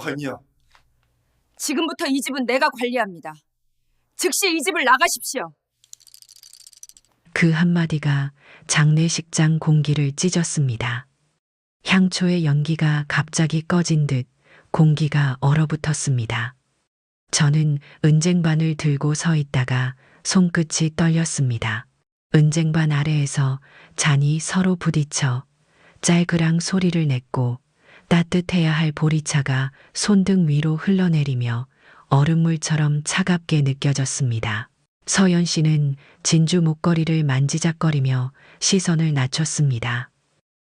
아니야. 지금부터 이 집은 내가 관리합니다. 즉시 이 집을 나가십시오. 그 한마디가 장례식장 공기를 찢었습니다. 향초의 연기가 갑자기 꺼진 듯 공기가 얼어붙었습니다. 저는 은쟁반을 들고 서 있다가 손끝이 떨렸습니다. 은쟁반 아래에서 잔이 서로 부딪혀 짤그랑 소리를 냈고 따뜻해야 할 보리차가 손등 위로 흘러내리며 얼음물처럼 차갑게 느껴졌습니다. 서연 씨는 진주 목걸이를 만지작거리며 시선을 낮췄습니다.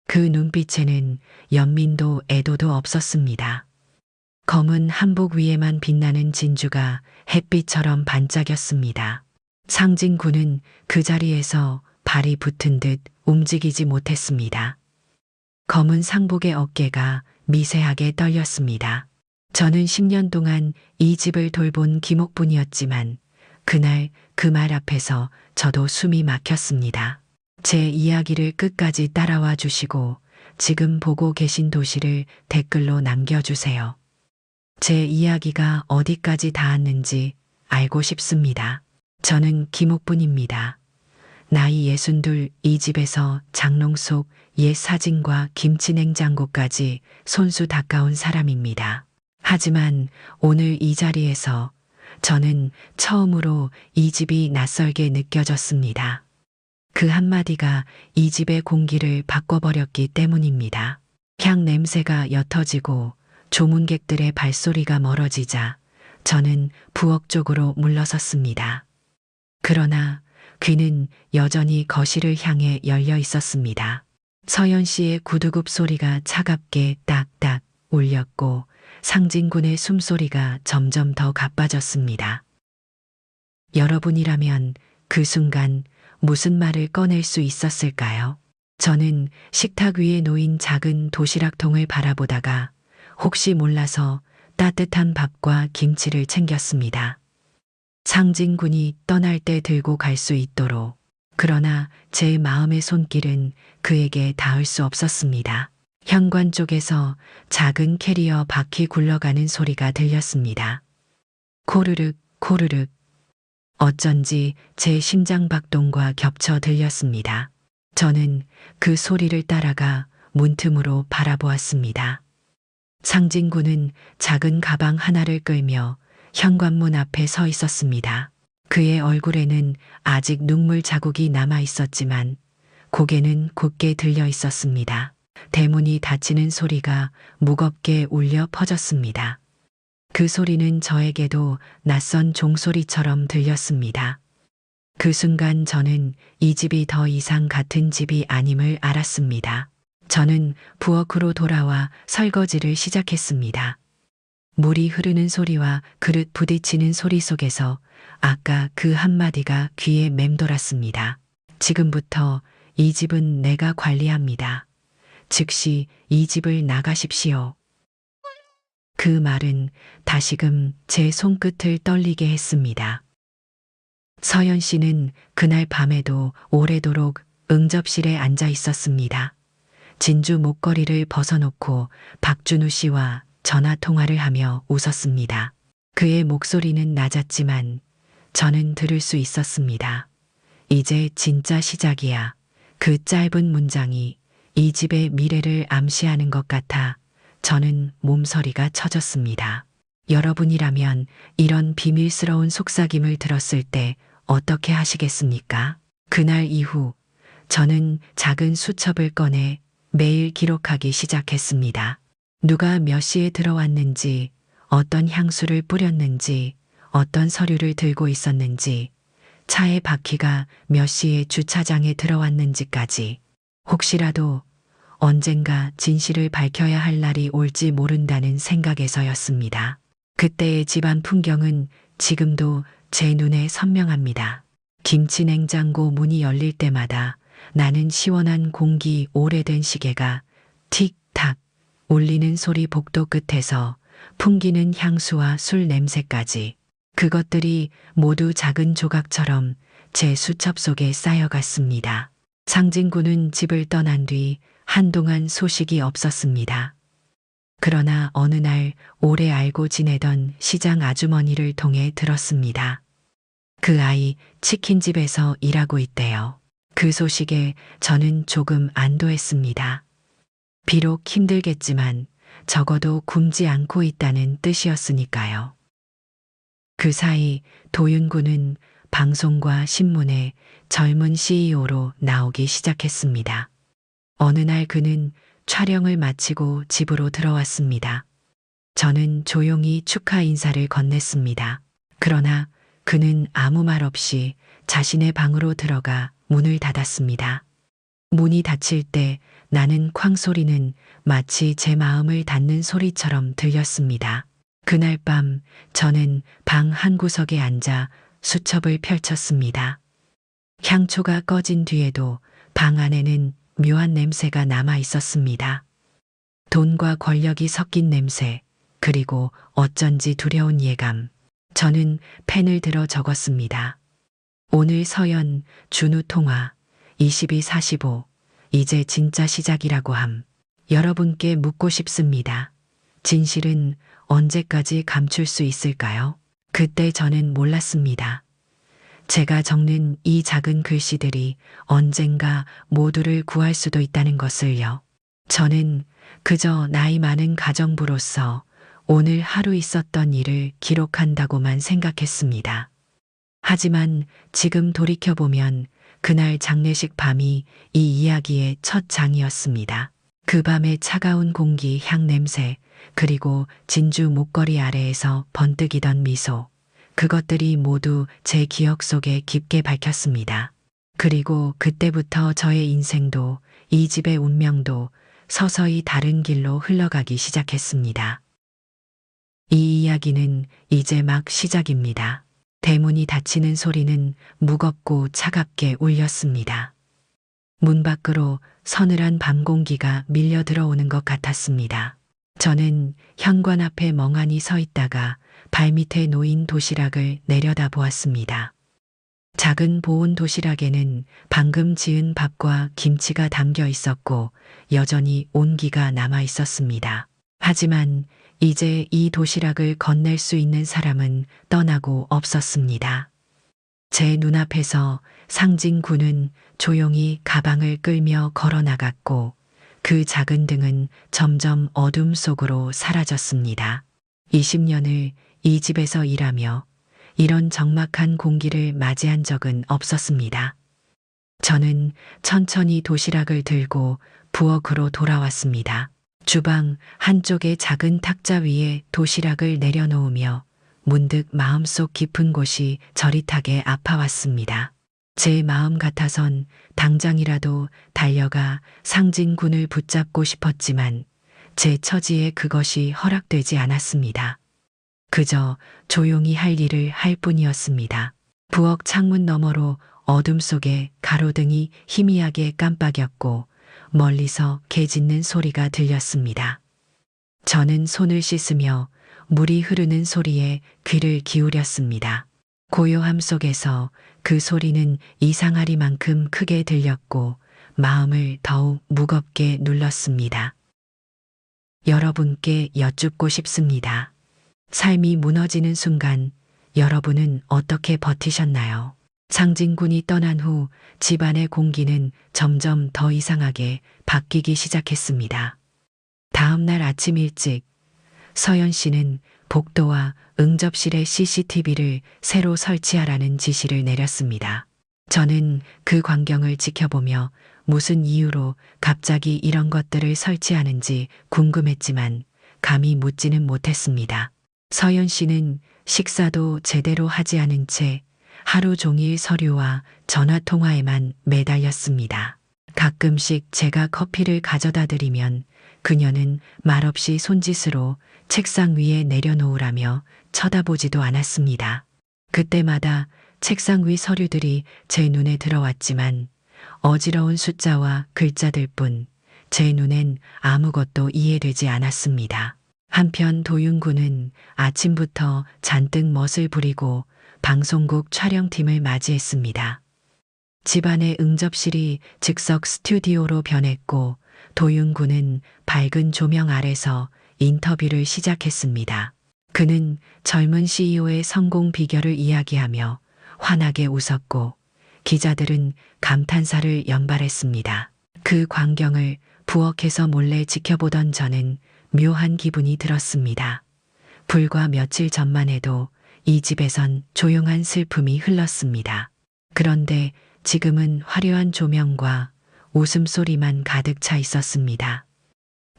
그 눈빛에는 연민도 애도도 없었습니다. 검은 한복 위에만 빛나는 진주가 햇빛처럼 반짝였습니다. 상진군은 그 자리에서 발이 붙은 듯 움직이지 못했습니다. 검은 상복의 어깨가 미세하게 떨렸습니다. 저는 10년 동안 이 집을 돌본 김옥분이었지만 그날 그 말 앞에서 저도 숨이 막혔습니다. 제 이야기를 끝까지 따라와 주시고 지금 보고 계신 도시를 댓글로 남겨주세요. 제 이야기가 어디까지 닿았는지 알고 싶습니다. 저는 김옥분입니다. 나이 62, 이 집에서 장롱 속 옛 사진과 김치냉장고까지 손수 닦아온 사람입니다. 하지만 오늘 이 자리에서 저는 처음으로 이 집이 낯설게 느껴졌습니다. 그 한마디가 이 집의 공기를 바꿔버렸기 때문입니다. 향 냄새가 옅어지고 조문객들의 발소리가 멀어지자 저는 부엌 쪽으로 물러섰습니다. 그러나 귀는 여전히 거실을 향해 열려 있었습니다. 서연 씨의 구두굽 소리가 차갑게 딱딱 울렸고 상진군의 숨소리가 점점 더 가빠졌습니다. 여러분이라면 그 순간 무슨 말을 꺼낼 수 있었을까요? 저는 식탁 위에 놓인 작은 도시락통을 바라보다가 혹시 몰라서 따뜻한 밥과 김치를 챙겼습니다. 상진군이 떠날 때 들고 갈 수 있도록. 그러나 제 마음의 손길은 그에게 닿을 수 없었습니다. 현관 쪽에서 작은 캐리어 바퀴 굴러가는 소리가 들렸습니다. 코르륵 코르륵. 어쩐지 제 심장박동과 겹쳐 들렸습니다. 저는 그 소리를 따라가 문틈으로 바라보았습니다. 상진군은 작은 가방 하나를 끌며 현관문 앞에 서 있었습니다. 그의 얼굴에는 아직 눈물 자국이 남아 있었지만 고개는 굳게 들려 있었습니다. 대문이 닫히는 소리가 무겁게 울려 퍼졌습니다. 그 소리는 저에게도 낯선 종소리처럼 들렸습니다. 그 순간 저는 이 집이 더 이상 같은 집이 아님을 알았습니다. 저는 부엌으로 돌아와 설거지를 시작했습니다. 물이 흐르는 소리와 그릇 부딪히는 소리 속에서 아까 그 한마디가 귀에 맴돌았습니다. 지금부터 이 집은 내가 관리합니다. 즉시 이 집을 나가십시오. 그 말은 다시금 제 손끝을 떨리게 했습니다. 서연 씨는 그날 밤에도 오래도록 응접실에 앉아 있었습니다. 진주 목걸이를 벗어놓고 박준우 씨와 전화 통화를 하며 웃었습니다. 그의 목소리는 낮았지만 저는 들을 수 있었습니다. 이제 진짜 시작이야. 그 짧은 문장이 이 집의 미래를 암시하는 것 같아 저는 몸서리가 쳐졌습니다. 여러분이라면 이런 비밀스러운 속삭임을 들었을 때 어떻게 하시겠습니까? 그날 이후 저는 작은 수첩을 꺼내 매일 기록하기 시작했습니다. 누가 몇 시에 들어왔는지, 어떤 향수를 뿌렸는지, 어떤 서류를 들고 있었는지, 차의 바퀴가 몇 시에 주차장에 들어왔는지까지. 혹시라도 언젠가 진실을 밝혀야 할 날이 올지 모른다는 생각에서였습니다. 그때의 집안 풍경은 지금도 제 눈에 선명합니다. 김치 냉장고 문이 열릴 때마다 나는 시원한 공기, 오래된 시계가 틱탁 울리는 소리, 복도 끝에서 풍기는 향수와 술 냄새까지, 그것들이 모두 작은 조각처럼 제 수첩 속에 쌓여갔습니다. 상진군은 집을 떠난 뒤 한동안 소식이 없었습니다. 그러나 어느 날 오래 알고 지내던 시장 아주머니를 통해 들었습니다. 그 아이 치킨집에서 일하고 있대요. 그 소식에 저는 조금 안도했습니다. 비록 힘들겠지만 적어도 굶지 않고 있다는 뜻이었으니까요. 그 사이 도윤군은 방송과 신문에 젊은 CEO로 나오기 시작했습니다. 어느 날 그는 촬영을 마치고 집으로 들어왔습니다. 저는 조용히 축하 인사를 건넸습니다. 그러나 그는 아무 말 없이 자신의 방으로 들어가 문을 닫았습니다. 문이 닫힐 때 나는 쾅 소리는 마치 제 마음을 닫는 소리처럼 들렸습니다. 그날 밤 저는 방 한구석에 앉아 수첩을 펼쳤습니다. 향초가 꺼진 뒤에도 방 안에는 묘한 냄새가 남아 있었습니다. 돈과 권력이 섞인 냄새, 그리고 어쩐지 두려운 예감. 저는 펜을 들어 적었습니다. 오늘 서연, 준우 통화, 22:45. 이제 진짜 시작이라고 함. 여러분께 묻고 싶습니다. 진실은 언제까지 감출 수 있을까요? 그때 저는 몰랐습니다. 제가 적는 이 작은 글씨들이 언젠가 모두를 구할 수도 있다는 것을요. 저는 그저 나이 많은 가정부로서 오늘 하루 있었던 일을 기록한다고만 생각했습니다. 하지만 지금 돌이켜보면 그날 장례식 밤이 이 이야기의 첫 장이었습니다. 그 밤의 차가운 공기, 향 냄새, 그리고 진주 목걸이 아래에서 번뜩이던 미소, 그것들이 모두 제 기억 속에 깊게 박혔습니다. 그리고 그때부터 저의 인생도 이 집의 운명도 서서히 다른 길로 흘러가기 시작했습니다. 이 이야기는 이제 막 시작입니다. 대문이 닫히는 소리는 무겁고 차갑게 울렸습니다. 문 밖으로 서늘한 밤 공기가 밀려 들어오는 것 같았습니다. 저는 현관 앞에 멍하니 서 있다가 발밑에 놓인 도시락을 내려다 보았습니다. 작은 보온 도시락에는 방금 지은 밥과 김치가 담겨 있었고 여전히 온기가 남아 있었습니다. 하지만 이제 이 도시락을 건넬 수 있는 사람은 떠나고 없었습니다. 제 눈앞에서 상진 군은 조용히 가방을 끌며 걸어 나갔고 그 작은 등은 점점 어둠 속으로 사라졌습니다. 20년을 이 집에서 일하며 이런 적막한 공기를 맞이한 적은 없었습니다. 저는 천천히 도시락을 들고 부엌으로 돌아왔습니다. 주방 한쪽의 작은 탁자 위에 도시락을 내려놓으며 문득 마음속 깊은 곳이 저릿하게 아파왔습니다. 제 마음 같아선 당장이라도 달려가 상진 군을 붙잡고 싶었지만 제 처지에 그것이 허락되지 않았습니다. 그저 조용히 할 일을 할 뿐이었습니다. 부엌 창문 너머로 어둠 속에 가로등이 희미하게 깜빡였고 멀리서 개 짖는 소리가 들렸습니다. 저는 손을 씻으며 물이 흐르는 소리에 귀를 기울였습니다. 고요함 속에서 그 소리는 이상하리만큼 크게 들렸고 마음을 더욱 무겁게 눌렀습니다. 여러분께 여쭙고 싶습니다. 삶이 무너지는 순간 여러분은 어떻게 버티셨나요? 상진군이 떠난 후 집안의 공기는 점점 더 이상하게 바뀌기 시작했습니다. 다음 날 아침 일찍 서연 씨는 복도와 응접실의 CCTV를 새로 설치하라는 지시를 내렸습니다. 저는 그 광경을 지켜보며 무슨 이유로 갑자기 이런 것들을 설치하는지 궁금했지만 감히 묻지는 못했습니다. 서연 씨는 식사도 제대로 하지 않은 채 하루 종일 서류와 전화 통화에만 매달렸습니다. 가끔씩 제가 커피를 가져다 드리면 그녀는 말없이 손짓으로 책상 위에 내려놓으라며 쳐다보지도 않았습니다. 그때마다 책상 위 서류들이 제 눈에 들어왔지만 어지러운 숫자와 글자들 뿐 제 눈엔 아무것도 이해되지 않았습니다. 한편 도윤군은 아침부터 잔뜩 멋을 부리고 방송국 촬영팀을 맞이했습니다. 집안의 응접실이 즉석 스튜디오로 변했고 도윤군은 밝은 조명 아래서 인터뷰를 시작했습니다. 그는 젊은 CEO의 성공 비결을 이야기하며 환하게 웃었고 기자들은 감탄사를 연발했습니다. 그 광경을 부엌에서 몰래 지켜보던 저는 묘한 기분이 들었습니다. 불과 며칠 전만 해도 이 집에선 조용한 슬픔이 흘렀습니다. 그런데 지금은 화려한 조명과 웃음소리만 가득 차 있었습니다.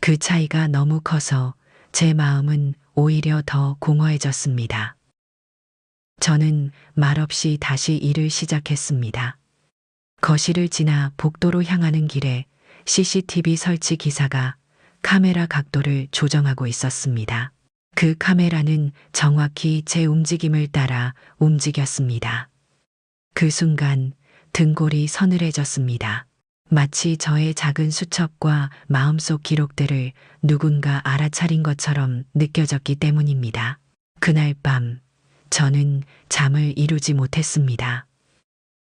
그 차이가 너무 커서 제 마음은 오히려 더 공허해졌습니다. 저는 말없이 다시 일을 시작했습니다. 거실을 지나 복도로 향하는 길에 CCTV 설치 기사가 카메라 각도를 조정하고 있었습니다. 그 카메라는 정확히 제 움직임을 따라 움직였습니다. 그 순간 등골이 서늘해졌습니다. 마치 저의 작은 수첩과 마음속 기록들을 누군가 알아차린 것처럼 느껴졌기 때문입니다. 그날 밤 저는 잠을 이루지 못했습니다.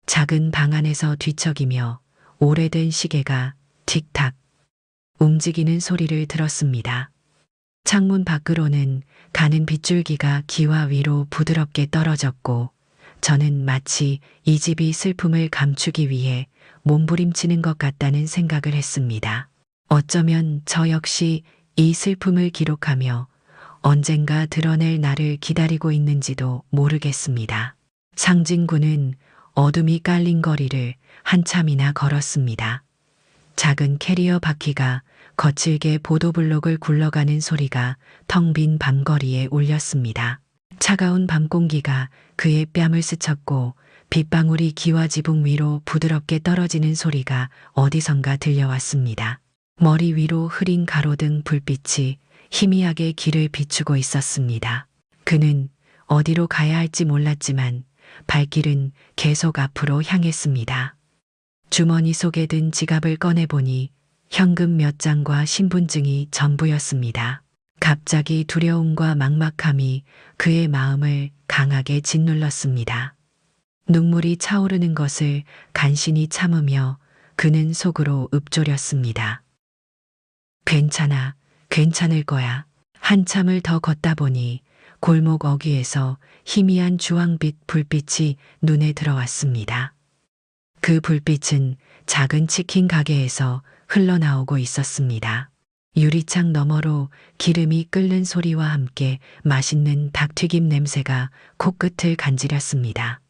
작은 방 안에서 뒤척이며 오래된 시계가 틱탁 움직이는 소리를 들었습니다. 창문 밖으로는 가는 빗줄기가 기와 위로 부드럽게 떨어졌고 저는 마치 이 집이 슬픔을 감추기 위해 몸부림치는 것 같다는 생각을 했습니다. 어쩌면 저 역시 이 슬픔을 기록하며 언젠가 드러낼 날을 기다리고 있는지도 모르겠습니다. 상진군은 어둠이 깔린 거리를 한참이나 걸었습니다. 작은 캐리어 바퀴가 거칠게 보도블록을 굴러가는 소리가 텅 빈 밤거리에 울렸습니다. 차가운 밤 공기가 그의 뺨을 스쳤고 빗방울이 기와 지붕 위로 부드럽게 떨어지는 소리가 어디선가 들려왔습니다. 머리 위로 흐린 가로등 불빛이 희미하게 길을 비추고 있었습니다. 그는 어디로 가야 할지 몰랐지만 발길은 계속 앞으로 향했습니다. 주머니 속에 든 지갑을 꺼내보니 현금 몇 장과 신분증이 전부였습니다. 갑자기 두려움과 막막함이 그의 마음을 강하게 짓눌렀습니다. 눈물이 차오르는 것을 간신히 참으며 그는 속으로 읊조렸습니다. 괜찮아, 괜찮을 거야. 한참을 더 걷다 보니 골목 어귀에서 희미한 주황빛 불빛이 눈에 들어왔습니다. 그 불빛은 작은 치킨 가게에서 흘러나오고 있었습니다. 유리창 너머로 기름이 끓는 소리와 함께 맛있는 닭튀김 냄새가 코끝을 간지렸습니다.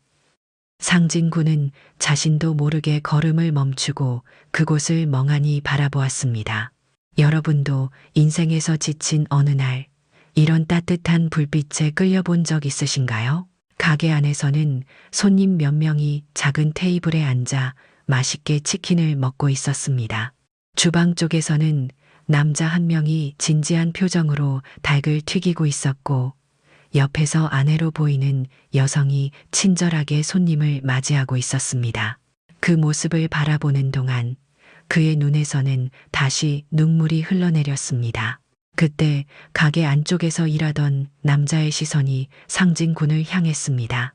상진군은 자신도 모르게 걸음을 멈추고 그곳을 멍하니 바라보았습니다. 여러분도 인생에서 지친 어느 날 이런 따뜻한 불빛에 끌려본 적 있으신가요? 가게 안에서는 손님 몇 명이 작은 테이블에 앉아 맛있게 치킨을 먹고 있었습니다. 주방 쪽에서는 남자 한 명이 진지한 표정으로 닭을 튀기고 있었고 옆에서 아내로 보이는 여성이 친절하게 손님을 맞이하고 있었습니다. 그 모습을 바라보는 동안 그의 눈에서는 다시 눈물이 흘러내렸습니다. 그때 가게 안쪽에서 일하던 남자의 시선이 상진군을 향했습니다.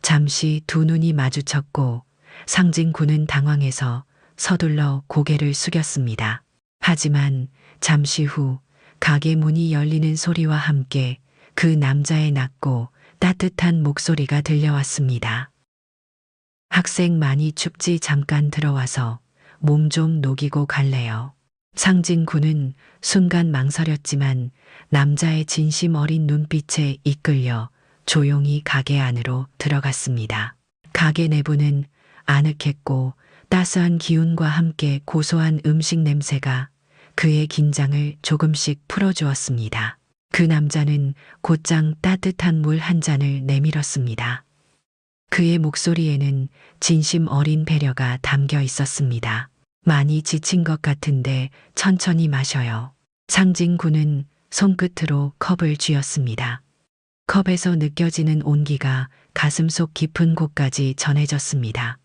잠시 두 눈이 마주쳤고 상진군은 당황해서 서둘러 고개를 숙였습니다. 하지만 잠시 후 가게 문이 열리는 소리와 함께 그 남자의 낮고 따뜻한 목소리가 들려왔습니다. 학생 많이 춥지 잠깐 들어와서 몸 좀 녹이고 갈래요. 상진군은 순간 망설였지만 남자의 진심 어린 눈빛에 이끌려 조용히 가게 안으로 들어갔습니다. 가게 내부는 아늑했고 따스한 기운과 함께 고소한 음식 냄새가 그의 긴장을 조금씩 풀어주었습니다. 그 남자는 곧장 따뜻한 물 한 잔을 내밀었습니다. 그의 목소리에는 진심 어린 배려가 담겨 있었습니다. 많이 지친 것 같은데 천천히 마셔요. 상진군은 손끝으로 컵을 쥐었습니다. 컵에서 느껴지는 온기가 가슴속 깊은 곳까지 전해졌습니다.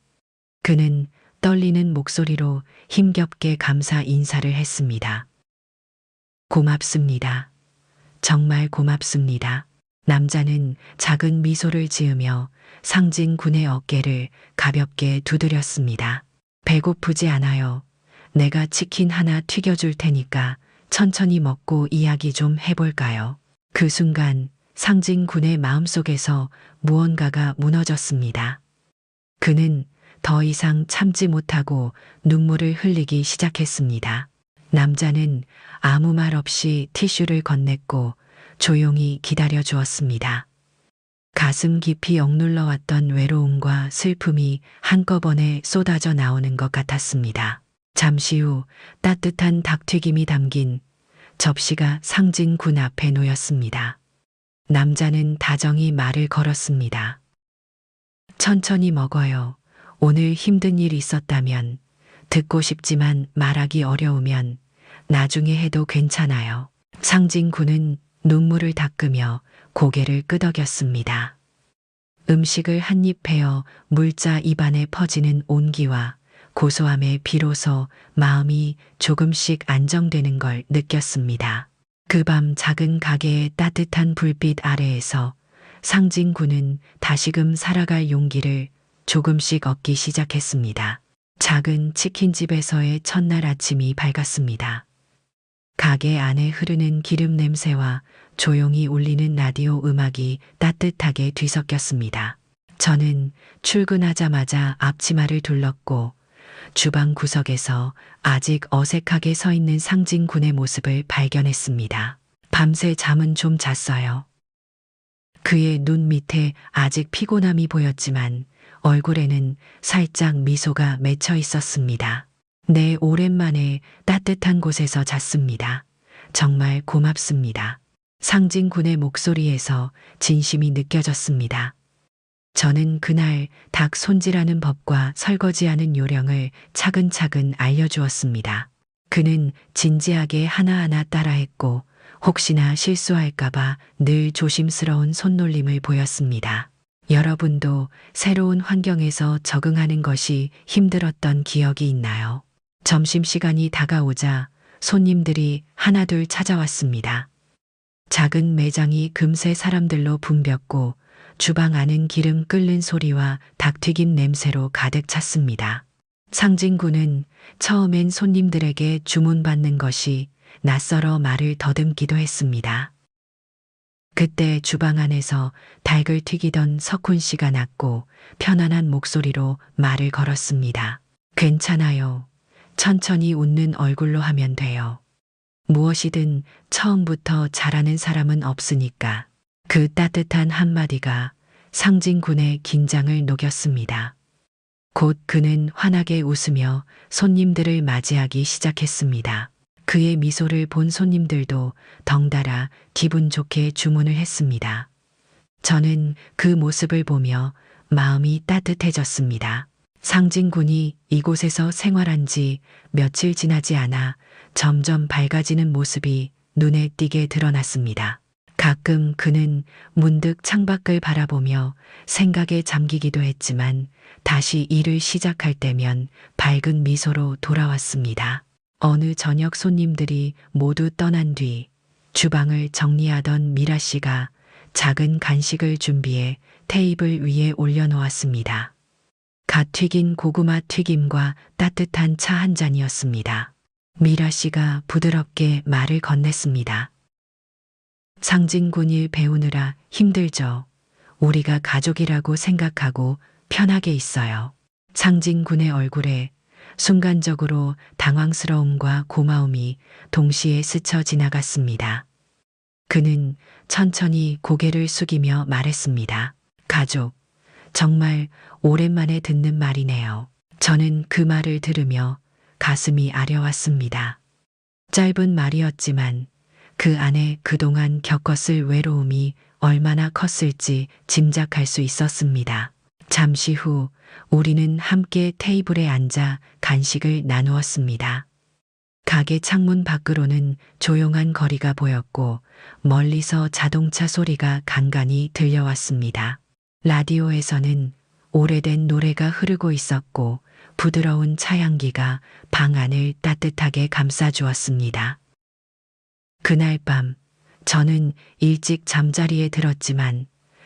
그는 떨리는 목소리로 힘겹게 감사 인사를 했습니다. 고맙습니다. 정말 고맙습니다. 남자는 작은 미소를 지으며 상진군의 어깨를 가볍게 두드렸습니다. 배고프지 않아요. 내가 치킨 하나 튀겨줄 테니까 천천히 먹고 이야기 좀 해볼까요? 그 순간 상진 군의 마음속에서 무언가가 무너졌습니다. 그는 더 이상 참지 못하고 눈물을 흘리기 시작했습니다. 남자는 아무 말 없이 티슈를 건넸고 조용히 기다려 주었습니다. 가슴 깊이 억눌러 왔던 외로움과 슬픔이 한꺼번에 쏟아져 나오는 것 같았습니다. 잠시 후 따뜻한 닭튀김이 담긴 접시가 상진 군 앞에 놓였습니다. 남자는 다정히 말을 걸었습니다. 천천히 먹어요. 오늘 힘든 일 있었다면, 듣고 싶지만 말하기 어려우면 나중에 해도 괜찮아요. 상진 군은 눈물을 닦으며 고개를 끄덕였습니다. 음식을 한 입 베어 물자 입안에 퍼지는 온기와 고소함에 비로소 마음이 조금씩 안정되는 걸 느꼈습니다. 그 밤 작은 가게의 따뜻한 불빛 아래에서 상진 군은 다시금 살아갈 용기를 조금씩 얻기 시작했습니다. 작은 치킨집에서의 첫날 아침이 밝았습니다. 가게 안에 흐르는 기름 냄새와 조용히 울리는 라디오 음악이 따뜻하게 뒤섞였습니다. 저는 출근하자마자 앞치마를 둘렀고 주방 구석에서 아직 어색하게 서 있는 상진 군의 모습을 발견했습니다. 밤새 잠은 좀 잤어요. 그의 눈 밑에 아직 피곤함이 보였지만 얼굴에는 살짝 미소가 맺혀 있었습니다. 네, 오랜만에 따뜻한 곳에서 잤습니다. 정말 고맙습니다. 상진 군의 목소리에서 진심이 느껴졌습니다. 저는 그날 닭 손질하는 법과 설거지하는 요령을 차근차근 알려주었습니다. 그는 진지하게 하나하나 따라했고 혹시나 실수할까봐 늘 조심스러운 손놀림을 보였습니다. 여러분도 새로운 환경에서 적응하는 것이 힘들었던 기억이 있나요? 점심시간이 다가오자 손님들이 하나둘 찾아왔습니다. 작은 매장이 금세 사람들로 붐볐고 주방 안은 기름 끓는 소리와 닭튀김 냄새로 가득 찼습니다. 상진 군은 처음엔 손님들에게 주문받는 것이 낯설어 말을 더듬기도 했습니다. 그때 주방 안에서 닭을 튀기던 석훈 씨가 낮고 편안한 목소리로 말을 걸었습니다. 괜찮아요. 천천히 웃는 얼굴로 하면 돼요. 무엇이든 처음부터 잘하는 사람은 없으니까. 그 따뜻한 한마디가 상진 군의 긴장을 녹였습니다. 곧 그는 환하게 웃으며 손님들을 맞이하기 시작했습니다. 그의 미소를 본 손님들도 덩달아 기분 좋게 주문을 했습니다. 저는 그 모습을 보며 마음이 따뜻해졌습니다. 상진 군이 이곳에서 생활한 지 며칠 지나지 않아 점점 밝아지는 모습이 눈에 띄게 드러났습니다. 가끔 그는 문득 창밖을 바라보며 생각에 잠기기도 했지만 다시 일을 시작할 때면 밝은 미소로 돌아왔습니다. 어느 저녁 손님들이 모두 떠난 뒤 주방을 정리하던 미라 씨가 작은 간식을 준비해 테이블 위에 올려놓았습니다. 갓 튀긴 고구마 튀김과 따뜻한 차 한 잔이었습니다. 미라 씨가 부드럽게 말을 건넸습니다. 상진 군 일 배우느라 힘들죠. 우리가 가족이라고 생각하고 편하게 있어요. 상진 군의 얼굴에 순간적으로 당황스러움과 고마움이 동시에 스쳐 지나갔습니다. 그는 천천히 고개를 숙이며 말했습니다. 가족, 정말 오랜만에 듣는 말이네요. 저는 그 말을 들으며 가슴이 아려왔습니다. 짧은 말이었지만 그 안에 그동안 겪었을 외로움이 얼마나 컸을지 짐작할 수 있었습니다. 잠시 후 우리는 함께 테이블에 앉아 간식을 나누었습니다. 가게 창문 밖으로는 조용한 거리가 보였고 멀리서 자동차 소리가 간간히 들려왔습니다. 라디오에서는 오래된 노래가 흐르고 있었고 부드러운 차향기가 방 안을 따뜻하게 감싸주었습니다. 그날 밤 저는 일찍 잠자리에 들었지만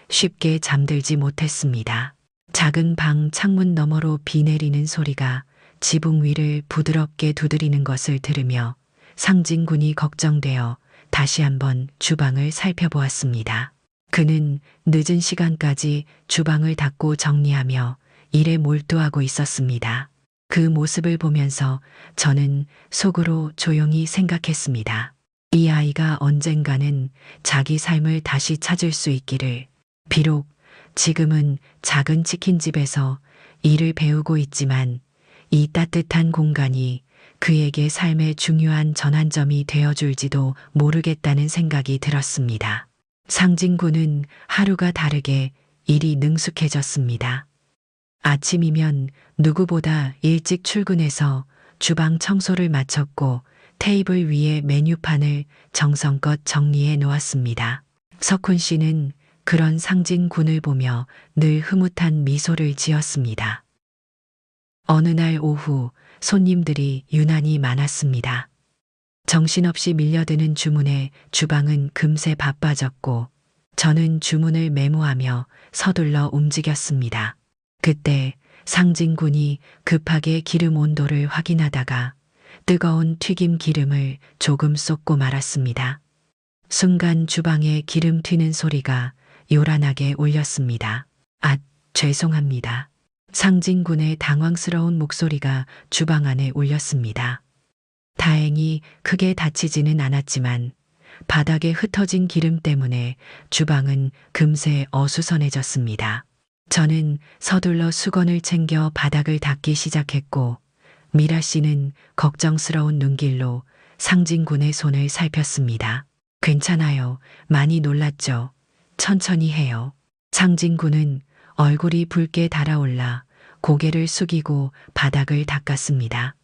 쉽게 잠들지 못했습니다. 작은 방 창문 너머로 비 내리는 소리가 지붕 위를 부드럽게 두드리는 것을 들으며 상진군이 걱정되어 다시 한번 주방을 살펴보았습니다. 그는 늦은 시간까지 주방을 닦고 정리하며 일에 몰두하고 있었습니다. 그 모습을 보면서 저는 속으로 조용히 생각했습니다. 이 아이가 언젠가는 자기 삶을 다시 찾을 수 있기를. 비록 지금은 작은 치킨집에서 일을 배우고 있지만 이 따뜻한 공간이 그에게 삶의 중요한 전환점이 되어줄지도 모르겠다는 생각이 들었습니다. 상진군은 하루가 다르게 일이 능숙해졌습니다. 아침이면 누구보다 일찍 출근해서 주방 청소를 마쳤고 테이블 위에 메뉴판을 정성껏 정리해 놓았습니다. 석훈 씨는 그런 상진군을 보며 늘 흐뭇한 미소를 지었습니다. 어느 날 오후 손님들이 유난히 많았습니다. 정신없이 밀려드는 주문에 주방은 금세 바빠졌고 저는 주문을 메모하며 서둘러 움직였습니다. 그때 상진군이 급하게 기름 온도를 확인하다가 뜨거운 튀김 기름을 조금 쏟고 말았습니다. 순간 주방에 기름 튀는 소리가 요란하게 울렸습니다. 아, 죄송합니다. 상진군의 당황스러운 목소리가 주방 안에 울렸습니다. 다행히 크게 다치지는 않았지만 바닥에 흩어진 기름 때문에 주방은 금세 어수선해졌습니다. 저는 서둘러 수건을 챙겨 바닥을 닦기 시작했고 미라 씨는 걱정스러운 눈길로 상진군의 손을 살폈습니다. 괜찮아요. 많이 놀랐죠. 천천히 해요. 상진군은 얼굴이 붉게 달아올라 고개를 숙이고 바닥을 닦았습니다.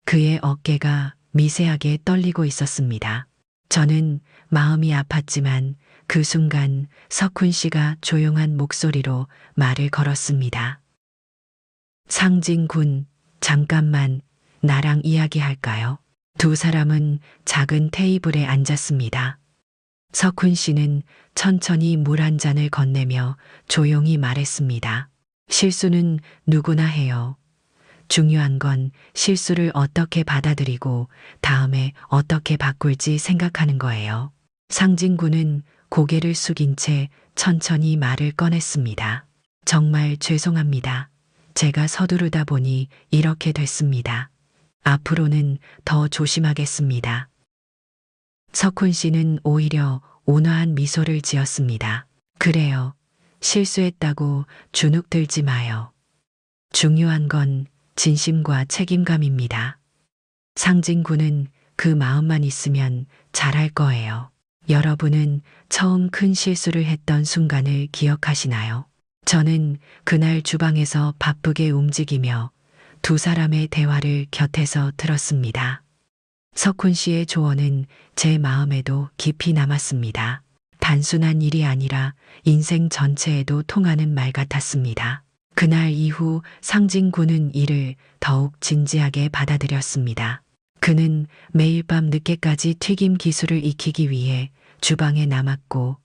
그의 어깨가 미세하게 떨리고 있었습니다. 저는 마음이 아팠지만 그 순간 석훈 씨가 조용한 목소리로 말을 걸었습니다. 상진군, 잠깐만 나랑 이야기할까요? 두 사람은 작은 테이블에 앉았습니다. 석훈 씨는 천천히 물 한 잔을 건네며 조용히 말했습니다. 실수는 누구나 해요. 중요한 건 실수를 어떻게 받아들이고 다음에 어떻게 바꿀지 생각하는 거예요. 상진군은 고개를 숙인 채 천천히 말을 꺼냈습니다. 정말 죄송합니다. 제가 서두르다 보니 이렇게 됐습니다. 앞으로는 더 조심하겠습니다. 석훈 씨는 오히려 온화한 미소를 지었습니다. 그래요. 실수했다고 주눅 들지 마요. 중요한 건 진심과 책임감입니다. 상진군은 그 마음만 있으면 잘할 거예요. 여러분은 처음 큰 실수를 했던 순간을 기억하시나요? 저는 그날 주방에서 바쁘게 움직이며 두 사람의 대화를 곁에서 들었습니다. 석훈 씨의 조언은 제 마음에도 깊이 남았습니다. 단순한 일이 아니라 인생 전체에도 통하는 말 같았습니다. 그날 이후 상진군은 일을 더욱 진지하게 받아들였습니다. 그는 매일 밤 늦게까지 튀김 기술을 익히기 위해 주방에 남았고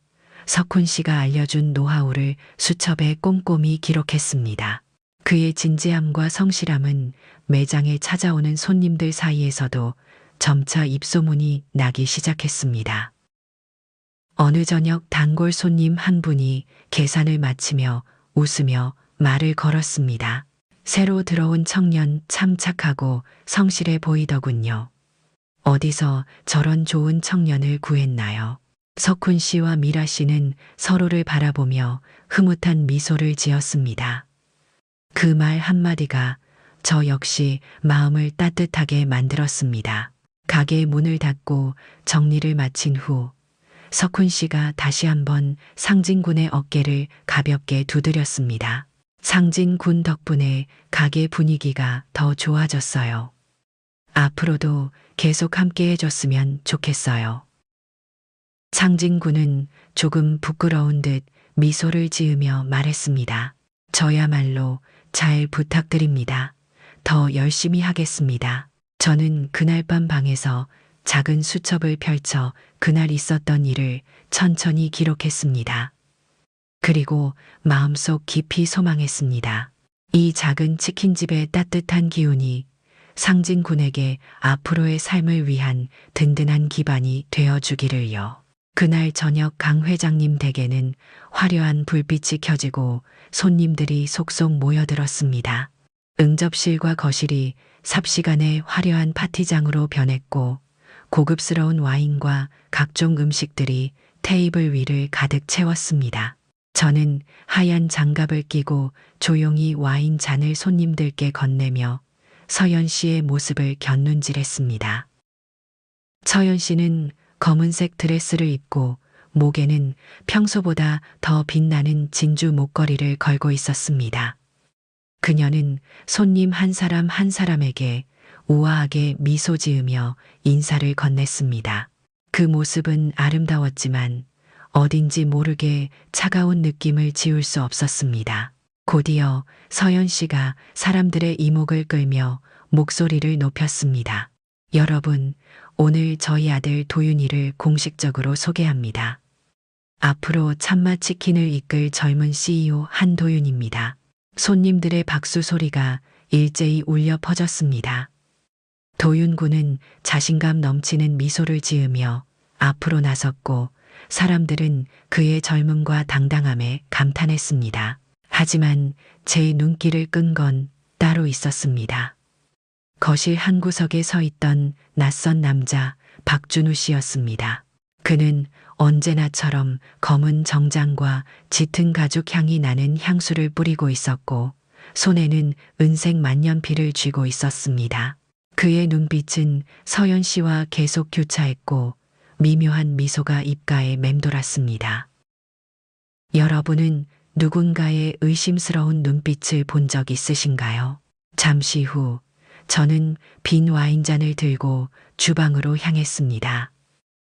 석훈 씨가 알려준 노하우를 수첩에 꼼꼼히 기록했습니다. 그의 진지함과 성실함은 매장에 찾아오는 손님들 사이에서도 점차 입소문이 나기 시작했습니다. 어느 저녁 단골 손님 한 분이 계산을 마치며 웃으며 말을 걸었습니다. 새로 들어온 청년 참 착하고 성실해 보이더군요. 어디서 저런 좋은 청년을 구했나요? 석훈 씨와 미라 씨는 서로를 바라보며 흐뭇한 미소를 지었습니다. 그 말 한마디가 저 역시 마음을 따뜻하게 만들었습니다. 가게 문을 닫고 정리를 마친 후 석훈 씨가 다시 한번 상진군의 어깨를 가볍게 두드렸습니다. 상진군 덕분에 가게 분위기가 더 좋아졌어요. 앞으로도 계속 함께 해줬으면 좋겠어요. 상진군은 조금 부끄러운 듯 미소를 지으며 말했습니다. 저야말로 잘 부탁드립니다. 더 열심히 하겠습니다. 저는 그날 밤 방에서 작은 수첩을 펼쳐 그날 있었던 일을 천천히 기록했습니다. 그리고 마음속 깊이 소망했습니다. 이 작은 치킨집의 따뜻한 기운이 상진 군에게 앞으로의 삶을 위한 든든한 기반이 되어 주기를요. 그날 저녁 강 회장님 댁에는 화려한 불빛이 켜지고 손님들이 속속 모여들었습니다. 응접실과 거실이 삽시간에 화려한 파티장으로 변했고 고급스러운 와인과 각종 음식들이 테이블 위를 가득 채웠습니다. 저는 하얀 장갑을 끼고 조용히 와인 잔을 손님들께 건네며 서연 씨의 모습을 곁눈질했습니다. 서연 씨는 검은색 드레스를 입고 목에는 평소보다 더 빛나는 진주 목걸이를 걸고 있었습니다. 그녀는 손님 한 사람 한 사람에게 우아하게 미소 지으며 인사를 건넸습니다. 그 모습은 아름다웠지만 어딘지 모르게 차가운 느낌을 지울 수 없었습니다. 곧이어 서연 씨가 사람들의 이목을 끌며 목소리를 높였습니다. 여러분, 오늘 저희 아들 도윤이를 공식적으로 소개합니다. 앞으로 참맛치킨을 이끌 젊은 CEO 한도윤입니다. 손님들의 박수 소리가 일제히 울려 퍼졌습니다. 도윤 군은 자신감 넘치는 미소를 지으며 앞으로 나섰고 사람들은 그의 젊음과 당당함에 감탄했습니다. 하지만 제 눈길을 끈 건 따로 있었습니다. 거실 한 구석에 서 있던 낯선 남자 박준우 씨였습니다. 그는 언제나처럼 검은 정장과 짙은 가죽 향이 나는 향수를 뿌리고 있었고 손에는 은색 만년필을 쥐고 있었습니다. 그의 눈빛은 서연 씨와 계속 교차했고 미묘한 미소가 입가에 맴돌았습니다. 여러분은 누군가의 의심스러운 눈빛을 본 적 있으신가요? 잠시 후 저는 빈 와인잔을 들고 주방으로 향했습니다.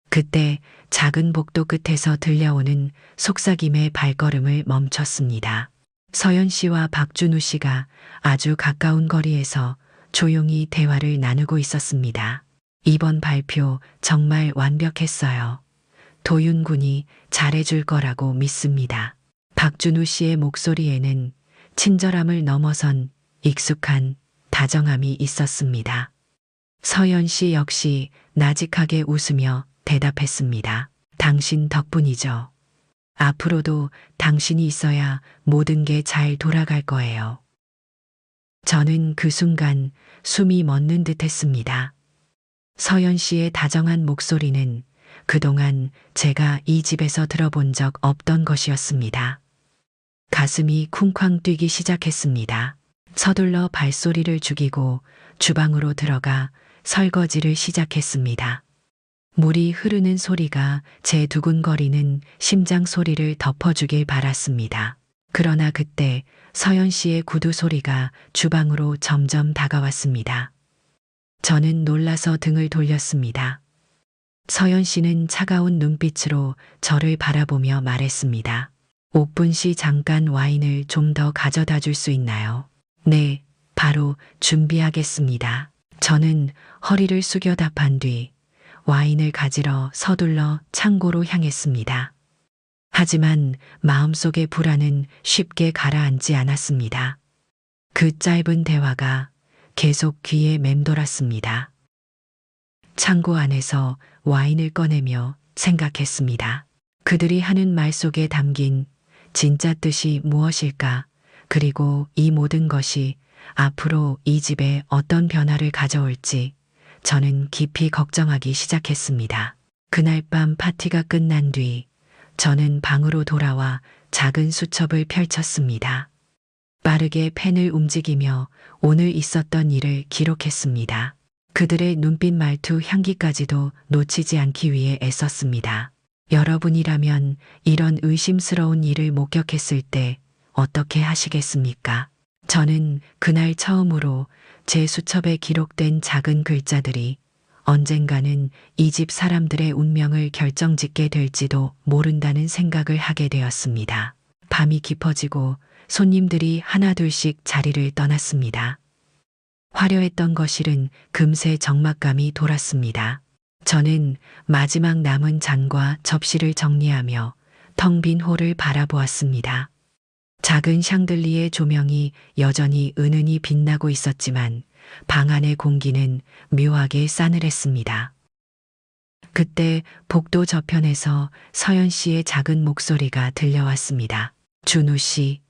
그때 작은 복도 끝에서 들려오는 속삭임의 발걸음을 멈췄습니다. 서연 씨와 박준우 씨가 아주 가까운 거리에서 조용히 대화를 나누고 있었습니다. 이번 발표 정말 완벽했어요. 도윤 군이 잘해줄 거라고 믿습니다. 박준우 씨의 목소리에는 친절함을 넘어선 익숙한 다정함이 있었습니다. 서연 씨 역시 나직하게 웃으며 대답했습니다. 당신 덕분이죠. 앞으로도 당신이 있어야 모든 게 잘 돌아갈 거예요. 저는 그 순간 숨이 멎는 듯 했습니다. 서연 씨의 다정한 목소리는 그동안 제가 이 집에서 들어본 적 없던 것이었습니다. 가슴이 쿵쾅 뛰기 시작했습니다. 서둘러 발소리를 죽이고 주방으로 들어가 설거지를 시작했습니다. 물이 흐르는 소리가 제 두근거리는 심장 소리를 덮어주길 바랐습니다. 그러나 그때 서연 씨의 구두 소리가 주방으로 점점 다가왔습니다. 저는 놀라서 등을 돌렸습니다. 서연 씨는 차가운 눈빛으로 저를 바라보며 말했습니다. 옥분 씨 잠깐 와인을 좀 더 가져다 줄 수 있나요? 네, 바로 준비하겠습니다. 저는 허리를 숙여 답한 뒤 와인을 가지러 서둘러 창고로 향했습니다. 하지만 마음속의 불안은 쉽게 가라앉지 않았습니다. 그 짧은 대화가 계속 귀에 맴돌았습니다. 창고 안에서 와인을 꺼내며 생각했습니다. 그들이 하는 말 속에 담긴 진짜 뜻이 무엇일까? 그리고 이 모든 것이 앞으로 이 집에 어떤 변화를 가져올지 저는 깊이 걱정하기 시작했습니다. 그날 밤 파티가 끝난 뒤 저는 방으로 돌아와 작은 수첩을 펼쳤습니다. 빠르게 펜을 움직이며 오늘 있었던 일을 기록했습니다. 그들의 눈빛, 말투, 향기까지도 놓치지 않기 위해 애썼습니다. 여러분이라면 이런 의심스러운 일을 목격했을 때 어떻게 하시겠습니까? 저는 그날 처음으로 제 수첩에 기록된 작은 글자들이 언젠가는 이 집 사람들의 운명을 결정짓게 될지도 모른다는 생각을 하게 되었습니다. 밤이 깊어지고 손님들이 하나둘씩 자리를 떠났습니다. 화려했던 거실은 금세 적막감이 돌았습니다. 저는 마지막 남은 잔과 접시를 정리하며 텅 빈 홀을 바라보았습니다. 작은 샹들리에 조명이 여전히 은은히 빛나고 있었지만 방 안의 공기는 묘하게 싸늘했습니다. 그때 복도 저편에서 서연 씨의 작은 목소리가 들려왔습니다. 준우 씨,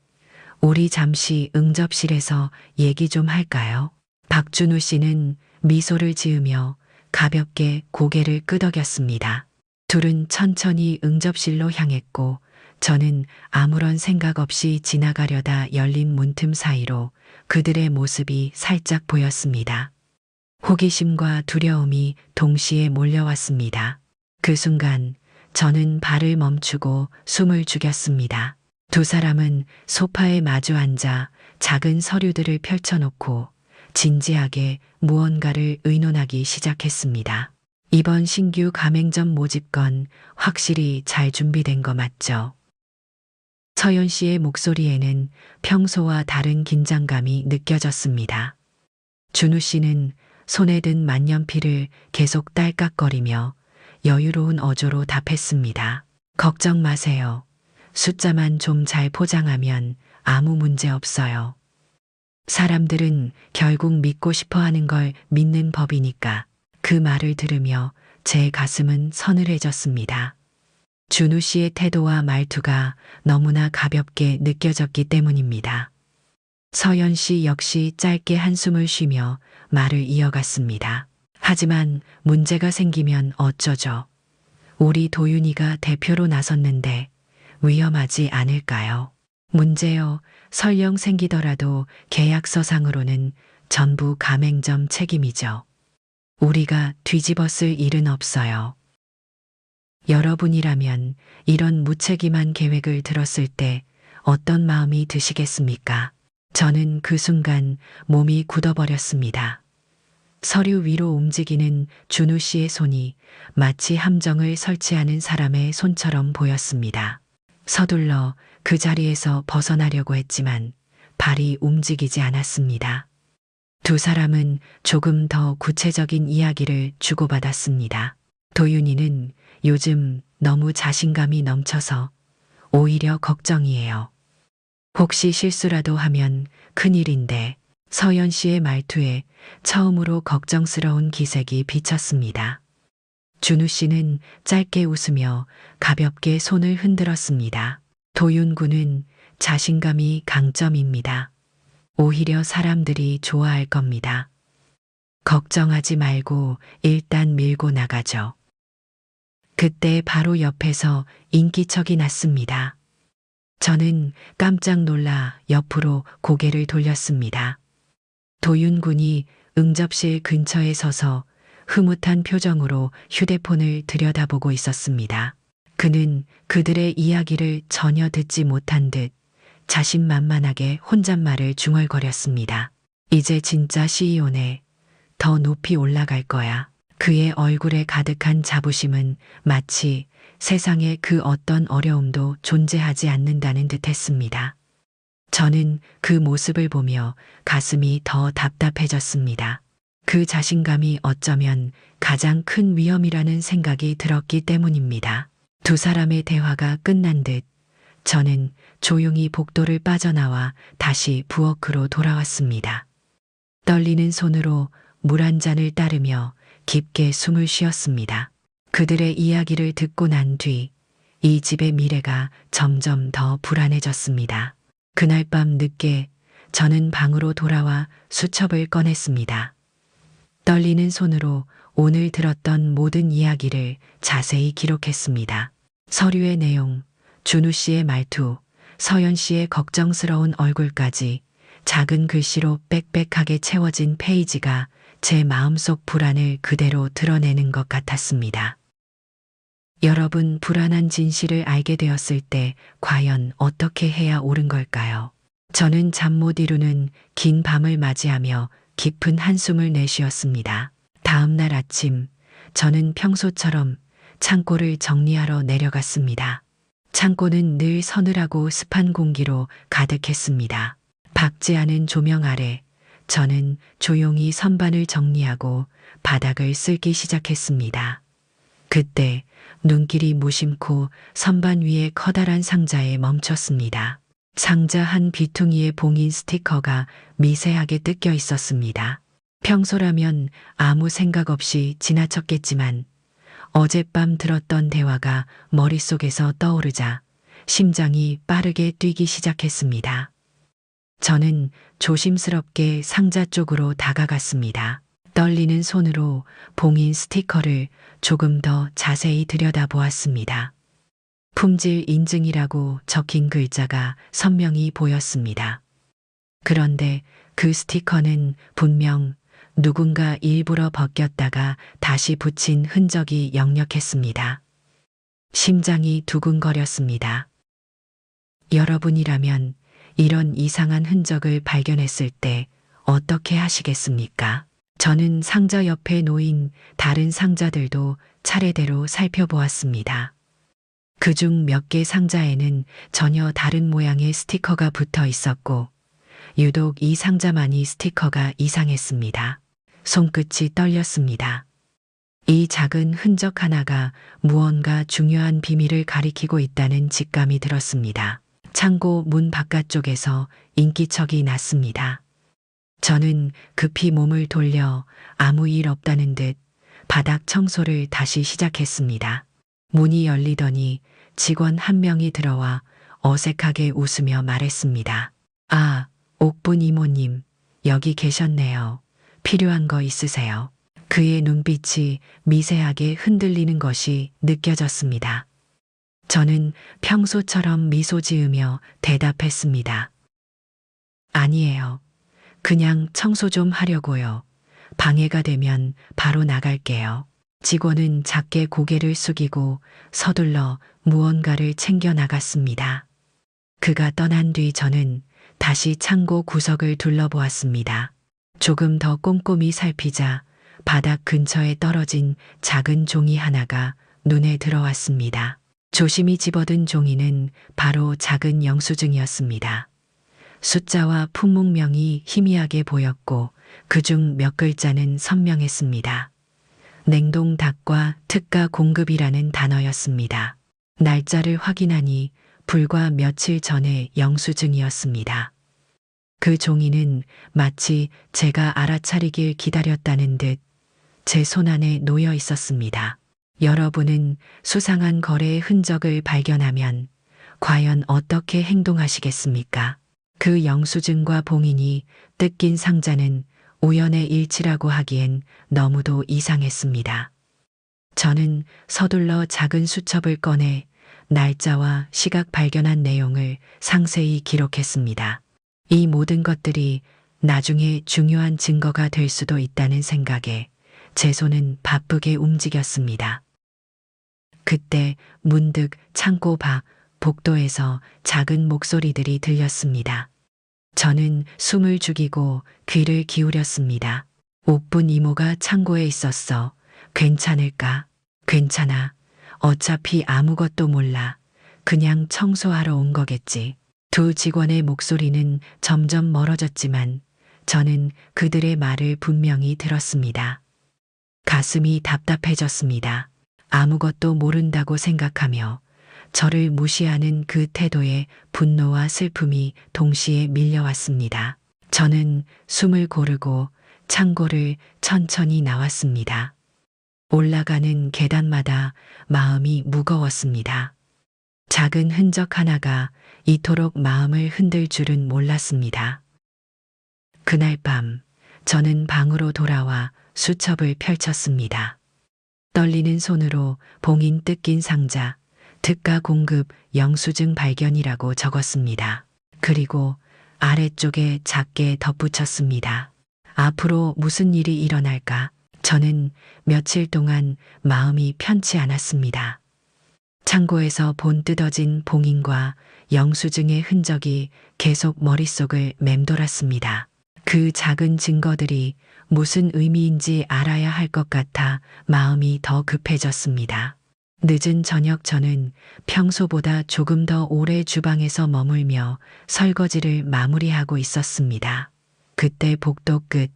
우리 잠시 응접실에서 얘기 좀 할까요? 박준우 씨는 미소를 지으며 가볍게 고개를 끄덕였습니다. 둘은 천천히 응접실로 향했고 저는 아무런 생각 없이 지나가려다 열린 문틈 사이로 그들의 모습이 살짝 보였습니다. 호기심과 두려움이 동시에 몰려왔습니다. 그 순간 저는 발을 멈추고 숨을 죽였습니다. 두 사람은 소파에 마주 앉아 작은 서류들을 펼쳐놓고 진지하게 무언가를 의논하기 시작했습니다. 이번 신규 가맹점 모집건 확실히 잘 준비된 거 맞죠? 서연 씨의 목소리에는 평소와 다른 긴장감이 느껴졌습니다. 준우 씨는 손에 든 만년필을 계속 딸깍거리며 여유로운 어조로 답했습니다. 걱정 마세요. 숫자만 좀 잘 포장하면 아무 문제 없어요. 사람들은 결국 믿고 싶어 하는 걸 믿는 법이니까. 그 말을 들으며 제 가슴은 서늘해졌습니다. 준우 씨의 태도와 말투가 너무나 가볍게 느껴졌기 때문입니다. 서연 씨 역시 짧게 한숨을 쉬며 말을 이어갔습니다. 하지만 문제가 생기면 어쩌죠? 우리 도윤이가 대표로 나섰는데 위험하지 않을까요? 문제요. 설령 생기더라도 계약서상으로는 전부 가맹점 책임이죠. 우리가 뒤집어쓸 일은 없어요. 여러분이라면 이런 무책임한 계획을 들었을 때 어떤 마음이 드시겠습니까? 저는 그 순간 몸이 굳어버렸습니다. 서류 위로 움직이는 준우 씨의 손이 마치 함정을 설치하는 사람의 손처럼 보였습니다. 서둘러 그 자리에서 벗어나려고 했지만 발이 움직이지 않았습니다. 두 사람은 조금 더 구체적인 이야기를 주고받았습니다. 도윤이는 요즘 너무 자신감이 넘쳐서 오히려 걱정이에요. 혹시 실수라도 하면 큰일인데. 서연 씨의 말투에 처음으로 걱정스러운 기색이 비쳤습니다. 준우 씨는 짧게 웃으며 가볍게 손을 흔들었습니다. 도윤 군은 자신감이 강점입니다. 오히려 사람들이 좋아할 겁니다. 걱정하지 말고 일단 밀고 나가죠. 그때 바로 옆에서 인기척이 났습니다. 저는 깜짝 놀라 옆으로 고개를 돌렸습니다. 도윤 군이 응접실 근처에 서서 흐뭇한 표정으로 휴대폰을 들여다보고 있었습니다. 그는 그들의 이야기를 전혀 듣지 못한 듯 자신만만하게 혼잣말을 중얼거렸습니다. 이제 진짜 CEO네. 더 높이 올라갈 거야. 그의 얼굴에 가득한 자부심은 마치 세상에 그 어떤 어려움도 존재하지 않는다는 듯 했습니다. 저는 그 모습을 보며 가슴이 더 답답해졌습니다. 그 자신감이 어쩌면 가장 큰 위험이라는 생각이 들었기 때문입니다. 두 사람의 대화가 끝난 듯 저는 조용히 복도를 빠져나와 다시 부엌으로 돌아왔습니다. 떨리는 손으로 물 한 잔을 따르며 깊게 숨을 쉬었습니다. 그들의 이야기를 듣고 난 뒤 이 집의 미래가 점점 더 불안해졌습니다. 그날 밤 늦게 저는 방으로 돌아와 수첩을 꺼냈습니다. 떨리는 손으로 오늘 들었던 모든 이야기를 자세히 기록했습니다. 서류의 내용, 준우 씨의 말투, 서연 씨의 걱정스러운 얼굴까지 작은 글씨로 빽빽하게 채워진 페이지가 제 마음속 불안을 그대로 드러내는 것 같았습니다. 여러분, 불안한 진실을 알게 되었을 때 과연 어떻게 해야 옳은 걸까요? 저는 잠 못 이루는 긴 밤을 맞이하며 깊은 한숨을 내쉬었습니다. 다음 날 아침, 저는 평소처럼 창고를 정리하러 내려갔습니다. 창고는 늘 서늘하고 습한 공기로 가득했습니다. 밝지 않은 조명 아래 저는 조용히 선반을 정리하고 바닥을 쓸기 시작했습니다. 그때 눈길이 무심코 선반 위의 커다란 상자에 멈췄습니다. 상자 한 귀퉁이에 봉인 스티커가 미세하게 뜯겨 있었습니다. 평소라면 아무 생각 없이 지나쳤겠지만 어젯밤 들었던 대화가 머릿속에서 떠오르자 심장이 빠르게 뛰기 시작했습니다. 저는 조심스럽게 상자 쪽으로 다가갔습니다. 떨리는 손으로 봉인 스티커를 조금 더 자세히 들여다보았습니다. 품질 인증이라고 적힌 글자가 선명히 보였습니다. 그런데 그 스티커는 분명 누군가 일부러 벗겼다가 다시 붙인 흔적이 역력했습니다. 심장이 두근거렸습니다. 여러분이라면 이런 이상한 흔적을 발견했을 때 어떻게 하시겠습니까? 저는 상자 옆에 놓인 다른 상자들도 차례대로 살펴보았습니다. 그중 몇 개 상자에는 전혀 다른 모양의 스티커가 붙어 있었고, 유독 이 상자만이 스티커가 이상했습니다. 손끝이 떨렸습니다. 이 작은 흔적 하나가 무언가 중요한 비밀을 가리키고 있다는 직감이 들었습니다. 창고 문 바깥쪽에서 인기척이 났습니다. 저는 급히 몸을 돌려 아무 일 없다는 듯 바닥 청소를 다시 시작했습니다. 문이 열리더니 직원 한 명이 들어와 어색하게 웃으며 말했습니다. 아, 옥분 이모님, 여기 계셨네요. 필요한 거 있으세요? 그의 눈빛이 미세하게 흔들리는 것이 느껴졌습니다. 저는 평소처럼 미소 지으며 대답했습니다. 아니에요. 그냥 청소 좀 하려고요. 방해가 되면 바로 나갈게요. 직원은 작게 고개를 숙이고 서둘러 무언가를 챙겨 나갔습니다. 그가 떠난 뒤 저는 다시 창고 구석을 둘러보았습니다. 조금 더 꼼꼼히 살피자 바닥 근처에 떨어진 작은 종이 하나가 눈에 들어왔습니다. 조심히 집어든 종이는 바로 작은 영수증이었습니다. 숫자와 품목명이 희미하게 보였고 그중 몇 글자는 선명했습니다. 냉동 닭과 특가 공급이라는 단어였습니다. 날짜를 확인하니 불과 며칠 전의 영수증이었습니다. 그 종이는 마치 제가 알아차리길 기다렸다는 듯 제 손안에 놓여 있었습니다. 여러분은 수상한 거래의 흔적을 발견하면 과연 어떻게 행동하시겠습니까? 그 영수증과 봉인이 뜯긴 상자는 우연의 일치라고 하기엔 너무도 이상했습니다. 저는 서둘러 작은 수첩을 꺼내 날짜와 시각 발견한 내용을 상세히 기록했습니다. 이 모든 것들이 나중에 중요한 증거가 될 수도 있다는 생각에 제 손은 바쁘게 움직였습니다. 그때 문득 창고 밖 복도에서 작은 목소리들이 들렸습니다. 저는 숨을 죽이고 귀를 기울였습니다. 옥분 이모가 창고에 있었어. 괜찮을까? 괜찮아. 어차피 아무것도 몰라. 그냥 청소하러 온 거겠지. 두 직원의 목소리는 점점 멀어졌지만 저는 그들의 말을 분명히 들었습니다. 가슴이 답답해졌습니다. 아무것도 모른다고 생각하며 저를 무시하는 그 태도에 분노와 슬픔이 동시에 밀려왔습니다. 저는 숨을 고르고 창고를 천천히 나왔습니다. 올라가는 계단마다 마음이 무거웠습니다. 작은 흔적 하나가 이토록 마음을 흔들 줄은 몰랐습니다. 그날 밤 저는 방으로 돌아와 수첩을 펼쳤습니다. 떨리는 손으로 봉인 뜯긴 상자, 특가 공급 영수증 발견이라고 적었습니다. 그리고 아래쪽에 작게 덧붙였습니다. 앞으로 무슨 일이 일어날까? 저는 며칠 동안 마음이 편치 않았습니다. 창고에서 본 뜯어진 봉인과 영수증의 흔적이 계속 머릿속을 맴돌았습니다. 그 작은 증거들이 무슨 의미인지 알아야 할 것 같아 마음이 더 급해졌습니다. 늦은 저녁 저는 평소보다 조금 더 오래 주방에서 머물며 설거지를 마무리하고 있었습니다. 그때 복도 끝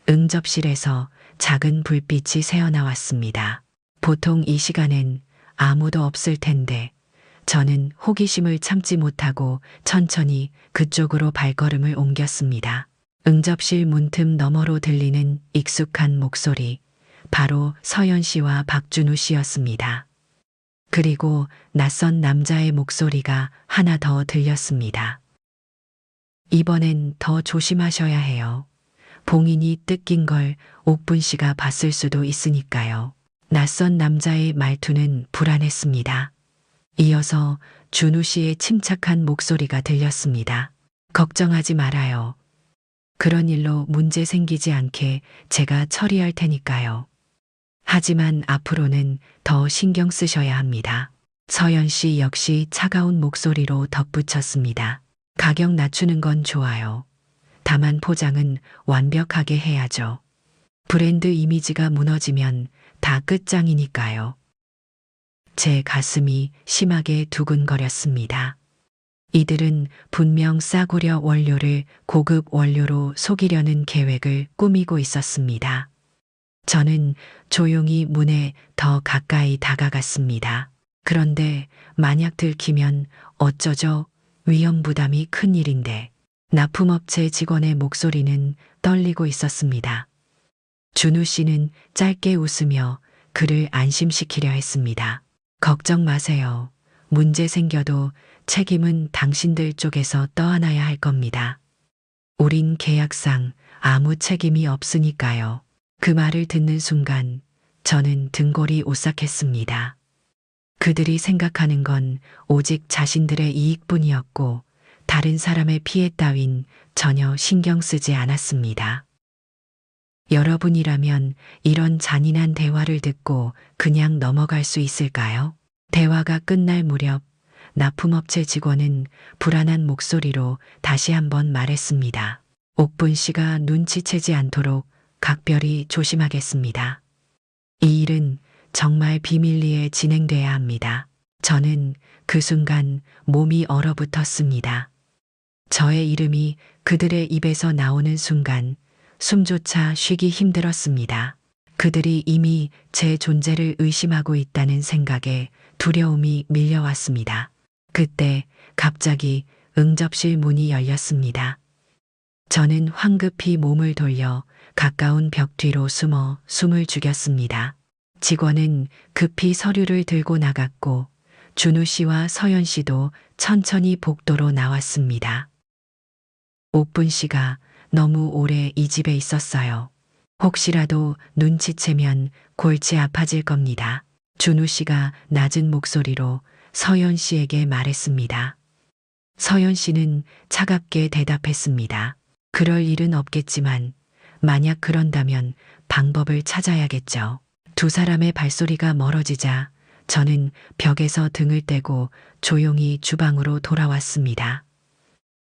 응접실에서 작은 불빛이 새어나왔습니다. 보통 이 시간엔 아무도 없을 텐데 저는 호기심을 참지 못하고 천천히 그쪽으로 발걸음을 옮겼습니다. 응접실 문틈 너머로 들리는 익숙한 목소리, 바로 서연 씨와 박준우 씨였습니다. 그리고 낯선 남자의 목소리가 하나 더 들렸습니다. 이번엔 더 조심하셔야 해요. 봉인이 뜯긴 걸 옥분 씨가 봤을 수도 있으니까요. 낯선 남자의 말투는 불안했습니다. 이어서 준우 씨의 침착한 목소리가 들렸습니다. 걱정하지 말아요. 그런 일로 문제 생기지 않게 제가 처리할 테니까요. 하지만 앞으로는 더 신경 쓰셔야 합니다. 서연 씨 역시 차가운 목소리로 덧붙였습니다. 가격 낮추는 건 좋아요. 다만 포장은 완벽하게 해야죠. 브랜드 이미지가 무너지면 다 끝장이니까요. 제 가슴이 심하게 두근거렸습니다. 이들은 분명 싸구려 원료를 고급 원료로 속이려는 계획을 꾸미고 있었습니다. 저는 조용히 문에 더 가까이 다가갔습니다. 그런데 만약 들키면 어쩌죠? 위험 부담이 큰 일인데. 납품업체 직원의 목소리는 떨리고 있었습니다. 준우 씨는 짧게 웃으며 그를 안심시키려 했습니다. 걱정 마세요. 문제 생겨도 책임은 당신들 쪽에서 떠안아야 할 겁니다. 우린 계약상 아무 책임이 없으니까요. 그 말을 듣는 순간 저는 등골이 오싹했습니다. 그들이 생각하는 건 오직 자신들의 이익뿐이었고 다른 사람의 피해 따윈 전혀 신경 쓰지 않았습니다. 여러분이라면 이런 잔인한 대화를 듣고 그냥 넘어갈 수 있을까요? 대화가 끝날 무렵 납품업체 직원은 불안한 목소리로 다시 한번 말했습니다. 옥분 씨가 눈치채지 않도록 각별히 조심하겠습니다. 이 일은 정말 비밀리에 진행돼야 합니다. 저는 그 순간 몸이 얼어붙었습니다. 저의 이름이 그들의 입에서 나오는 순간 숨조차 쉬기 힘들었습니다. 그들이 이미 제 존재를 의심하고 있다는 생각에 두려움이 밀려왔습니다. 그때 갑자기 응접실 문이 열렸습니다. 저는 황급히 몸을 돌려 가까운 벽 뒤로 숨어 숨을 죽였습니다. 직원은 급히 서류를 들고 나갔고 준우 씨와 서연 씨도 천천히 복도로 나왔습니다. 옥분 씨가 너무 오래 이 집에 있었어요. 혹시라도 눈치채면 골치 아파질 겁니다. 준우 씨가 낮은 목소리로 서연 씨에게 말했습니다. 서연 씨는 차갑게 대답했습니다. 그럴 일은 없겠지만 만약 그런다면 방법을 찾아야겠죠. 두 사람의 발소리가 멀어지자 저는 벽에서 등을 떼고 조용히 주방으로 돌아왔습니다.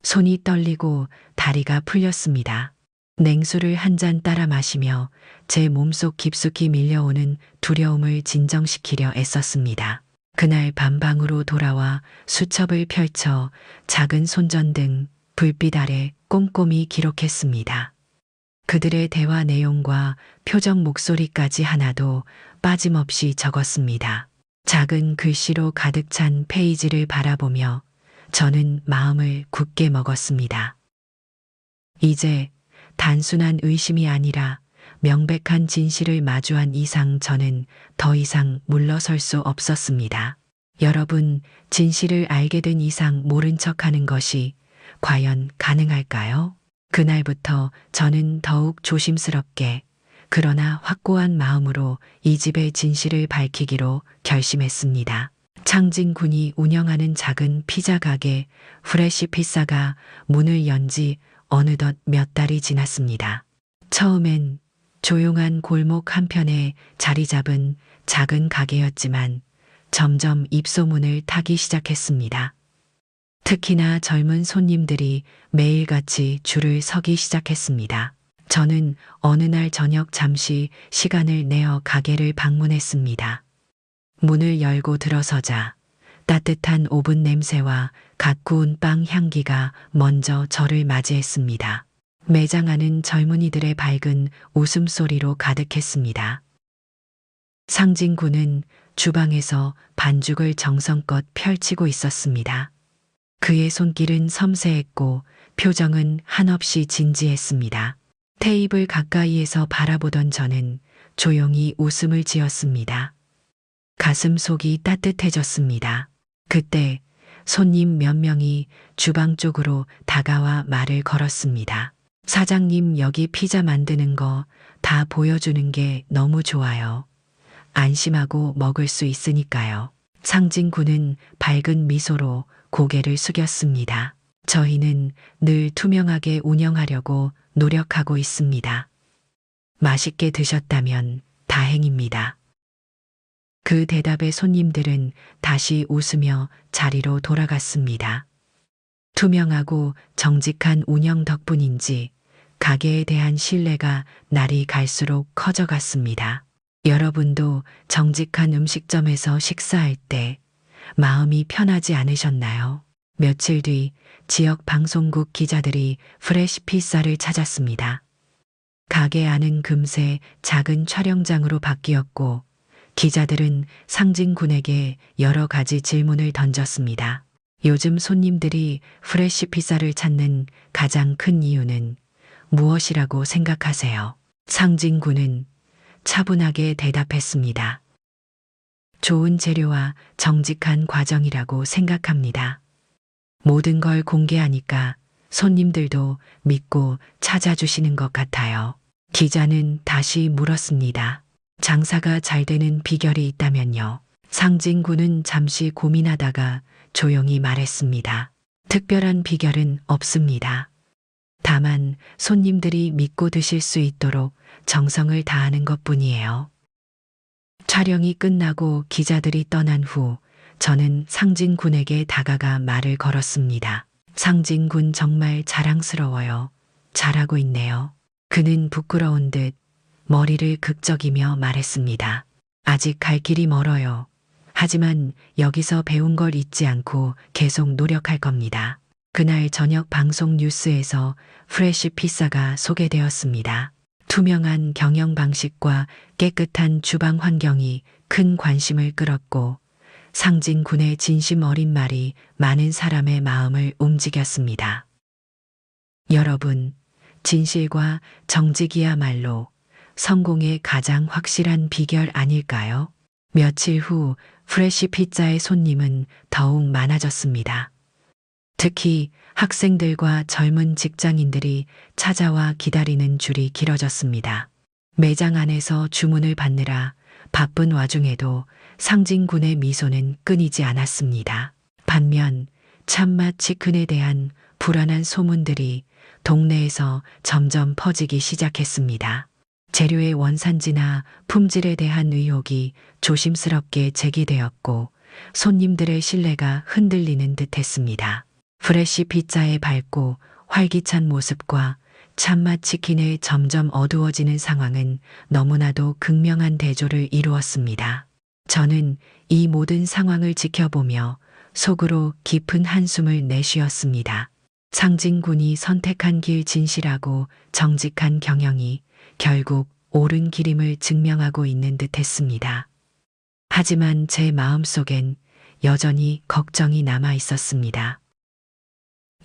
손이 떨리고 다리가 풀렸습니다. 냉수를 한 잔 따라 마시며 제 몸속 깊숙이 밀려오는 두려움을 진정시키려 애썼습니다. 그날 밤 방으로 돌아와 수첩을 펼쳐 작은 손전등, 불빛 아래 꼼꼼히 기록했습니다. 그들의 대화 내용과 표정 목소리까지 하나도 빠짐없이 적었습니다. 작은 글씨로 가득 찬 페이지를 바라보며 저는 마음을 굳게 먹었습니다. 이제 단순한 의심이 아니라 명백한 진실을 마주한 이상 저는 더 이상 물러설 수 없었습니다. 여러분, 진실을 알게 된 이상 모른 척하는 것이 과연 가능할까요? 그날부터 저는 더욱 조심스럽게 그러나 확고한 마음으로 이 집의 진실을 밝히기로 결심했습니다. 창진 군이 운영하는 작은 피자 가게 프레시 피자가 문을 연 지 어느덧 몇 달이 지났습니다. 처음엔 조용한 골목 한편에 자리 잡은 작은 가게였지만 점점 입소문을 타기 시작했습니다. 특히나 젊은 손님들이 매일같이 줄을 서기 시작했습니다. 저는 어느 날 저녁 잠시 시간을 내어 가게를 방문했습니다. 문을 열고 들어서자 따뜻한 오븐 냄새와 갓 구운 빵 향기가 먼저 저를 맞이했습니다. 매장 안은 젊은이들의 밝은 웃음소리로 가득했습니다. 상진 군은 주방에서 반죽을 정성껏 펼치고 있었습니다. 그의 손길은 섬세했고 표정은 한없이 진지했습니다. 테이블 가까이에서 바라보던 저는 조용히 웃음을 지었습니다. 가슴 속이 따뜻해졌습니다. 그때 손님 몇 명이 주방 쪽으로 다가와 말을 걸었습니다. 사장님, 여기 피자 만드는 거 다 보여주는 게 너무 좋아요. 안심하고 먹을 수 있으니까요. 상진 군은 밝은 미소로 고개를 숙였습니다. 저희는 늘 투명하게 운영하려고 노력하고 있습니다. 맛있게 드셨다면 다행입니다. 그 대답에 손님들은 다시 웃으며 자리로 돌아갔습니다. 투명하고 정직한 운영 덕분인지 가게에 대한 신뢰가 날이 갈수록 커져갔습니다. 여러분도 정직한 음식점에서 식사할 때 마음이 편하지 않으셨나요? 며칠 뒤 지역 방송국 기자들이 프레시 피자를 찾았습니다. 가게 안은 금세 작은 촬영장으로 바뀌었고 기자들은 상진 군에게 여러 가지 질문을 던졌습니다. 요즘 손님들이 프레시 피자를 찾는 가장 큰 이유는 무엇이라고 생각하세요? 상진 군은 차분하게 대답했습니다. 좋은 재료와 정직한 과정이라고 생각합니다. 모든 걸 공개하니까 손님들도 믿고 찾아주시는 것 같아요. 기자는 다시 물었습니다. 장사가 잘 되는 비결이 있다면요? 상진 군은 잠시 고민하다가 조용히 말했습니다. 특별한 비결은 없습니다. 다만 손님들이 믿고 드실 수 있도록 정성을 다하는 것뿐이에요. 촬영이 끝나고 기자들이 떠난 후 저는 상진 군에게 다가가 말을 걸었습니다. 상진 군 정말 자랑스러워요. 잘하고 있네요. 그는 부끄러운 듯 머리를 극적이며 말했습니다. 아직 갈 길이 멀어요. 하지만 여기서 배운 걸 잊지 않고 계속 노력할 겁니다. 그날 저녁 방송 뉴스에서 프레시 피자가 소개되었습니다. 투명한 경영 방식과 깨끗한 주방 환경이 큰 관심을 끌었고 상진 군의 진심 어린 말이 많은 사람의 마음을 움직였습니다. 여러분, 진실과 정직이야말로 성공의 가장 확실한 비결 아닐까요? 며칠 후 프레시 피자의 손님은 더욱 많아졌습니다. 특히 학생들과 젊은 직장인들이 찾아와 기다리는 줄이 길어졌습니다. 매장 안에서 주문을 받느라 바쁜 와중에도 상진 군의 미소는 끊이지 않았습니다. 반면 참맛 치킨에 대한 불안한 소문들이 동네에서 점점 퍼지기 시작했습니다. 재료의 원산지나 품질에 대한 의혹이 조심스럽게 제기되었고 손님들의 신뢰가 흔들리는 듯했습니다. 프레시 피자의 밝고 활기찬 모습과 참맛 치킨의 점점 어두워지는 상황은 너무나도 극명한 대조를 이루었습니다. 저는 이 모든 상황을 지켜보며 속으로 깊은 한숨을 내쉬었습니다. 상진 군이 선택한 길 진실하고 정직한 경영이 결국 옳은 길임을 증명하고 있는 듯했습니다. 하지만 제 마음속엔 여전히 걱정이 남아 있었습니다.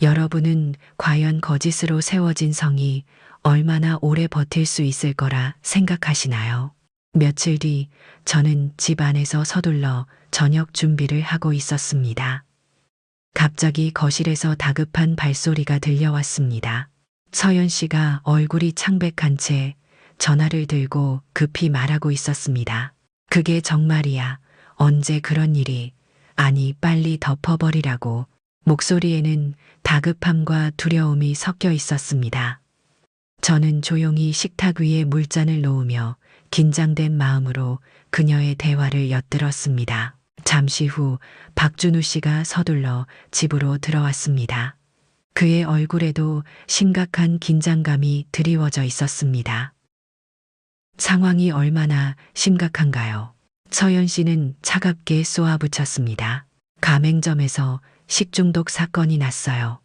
여러분은 과연 거짓으로 세워진 성이 얼마나 오래 버틸 수 있을 거라 생각하시나요? 며칠 뒤 저는 집 안에서 서둘러 저녁 준비를 하고 있었습니다. 갑자기 거실에서 다급한 발소리가 들려왔습니다. 서연 씨가 얼굴이 창백한 채 전화를 들고 급히 말하고 있었습니다. 그게 정말이야. 언제 그런 일이. 아니, 빨리 덮어버리라고. 목소리에는 다급함과 두려움이 섞여 있었습니다. 저는 조용히 식탁 위에 물잔을 놓으며 긴장된 마음으로 그녀의 대화를 엿들었습니다. 잠시 후 박준우 씨가 서둘러 집으로 들어왔습니다. 그의 얼굴에도 심각한 긴장감이 드리워져 있었습니다. 상황이 얼마나 심각한가요? 서연 씨는 차갑게 쏘아붙였습니다. 가맹점에서 식중독 사건이 났어요.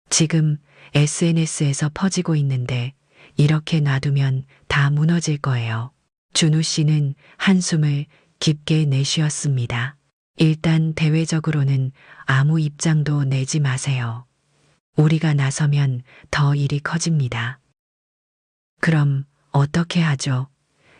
지금 SNS에서 퍼지고 있는데 이렇게 놔두면 다 무너질 거예요. 준우 씨는 한숨을 깊게 내쉬었습니다. 일단 대외적으로는 아무 입장도 내지 마세요. 우리가 나서면 더 일이 커집니다. 그럼 어떻게 하죠?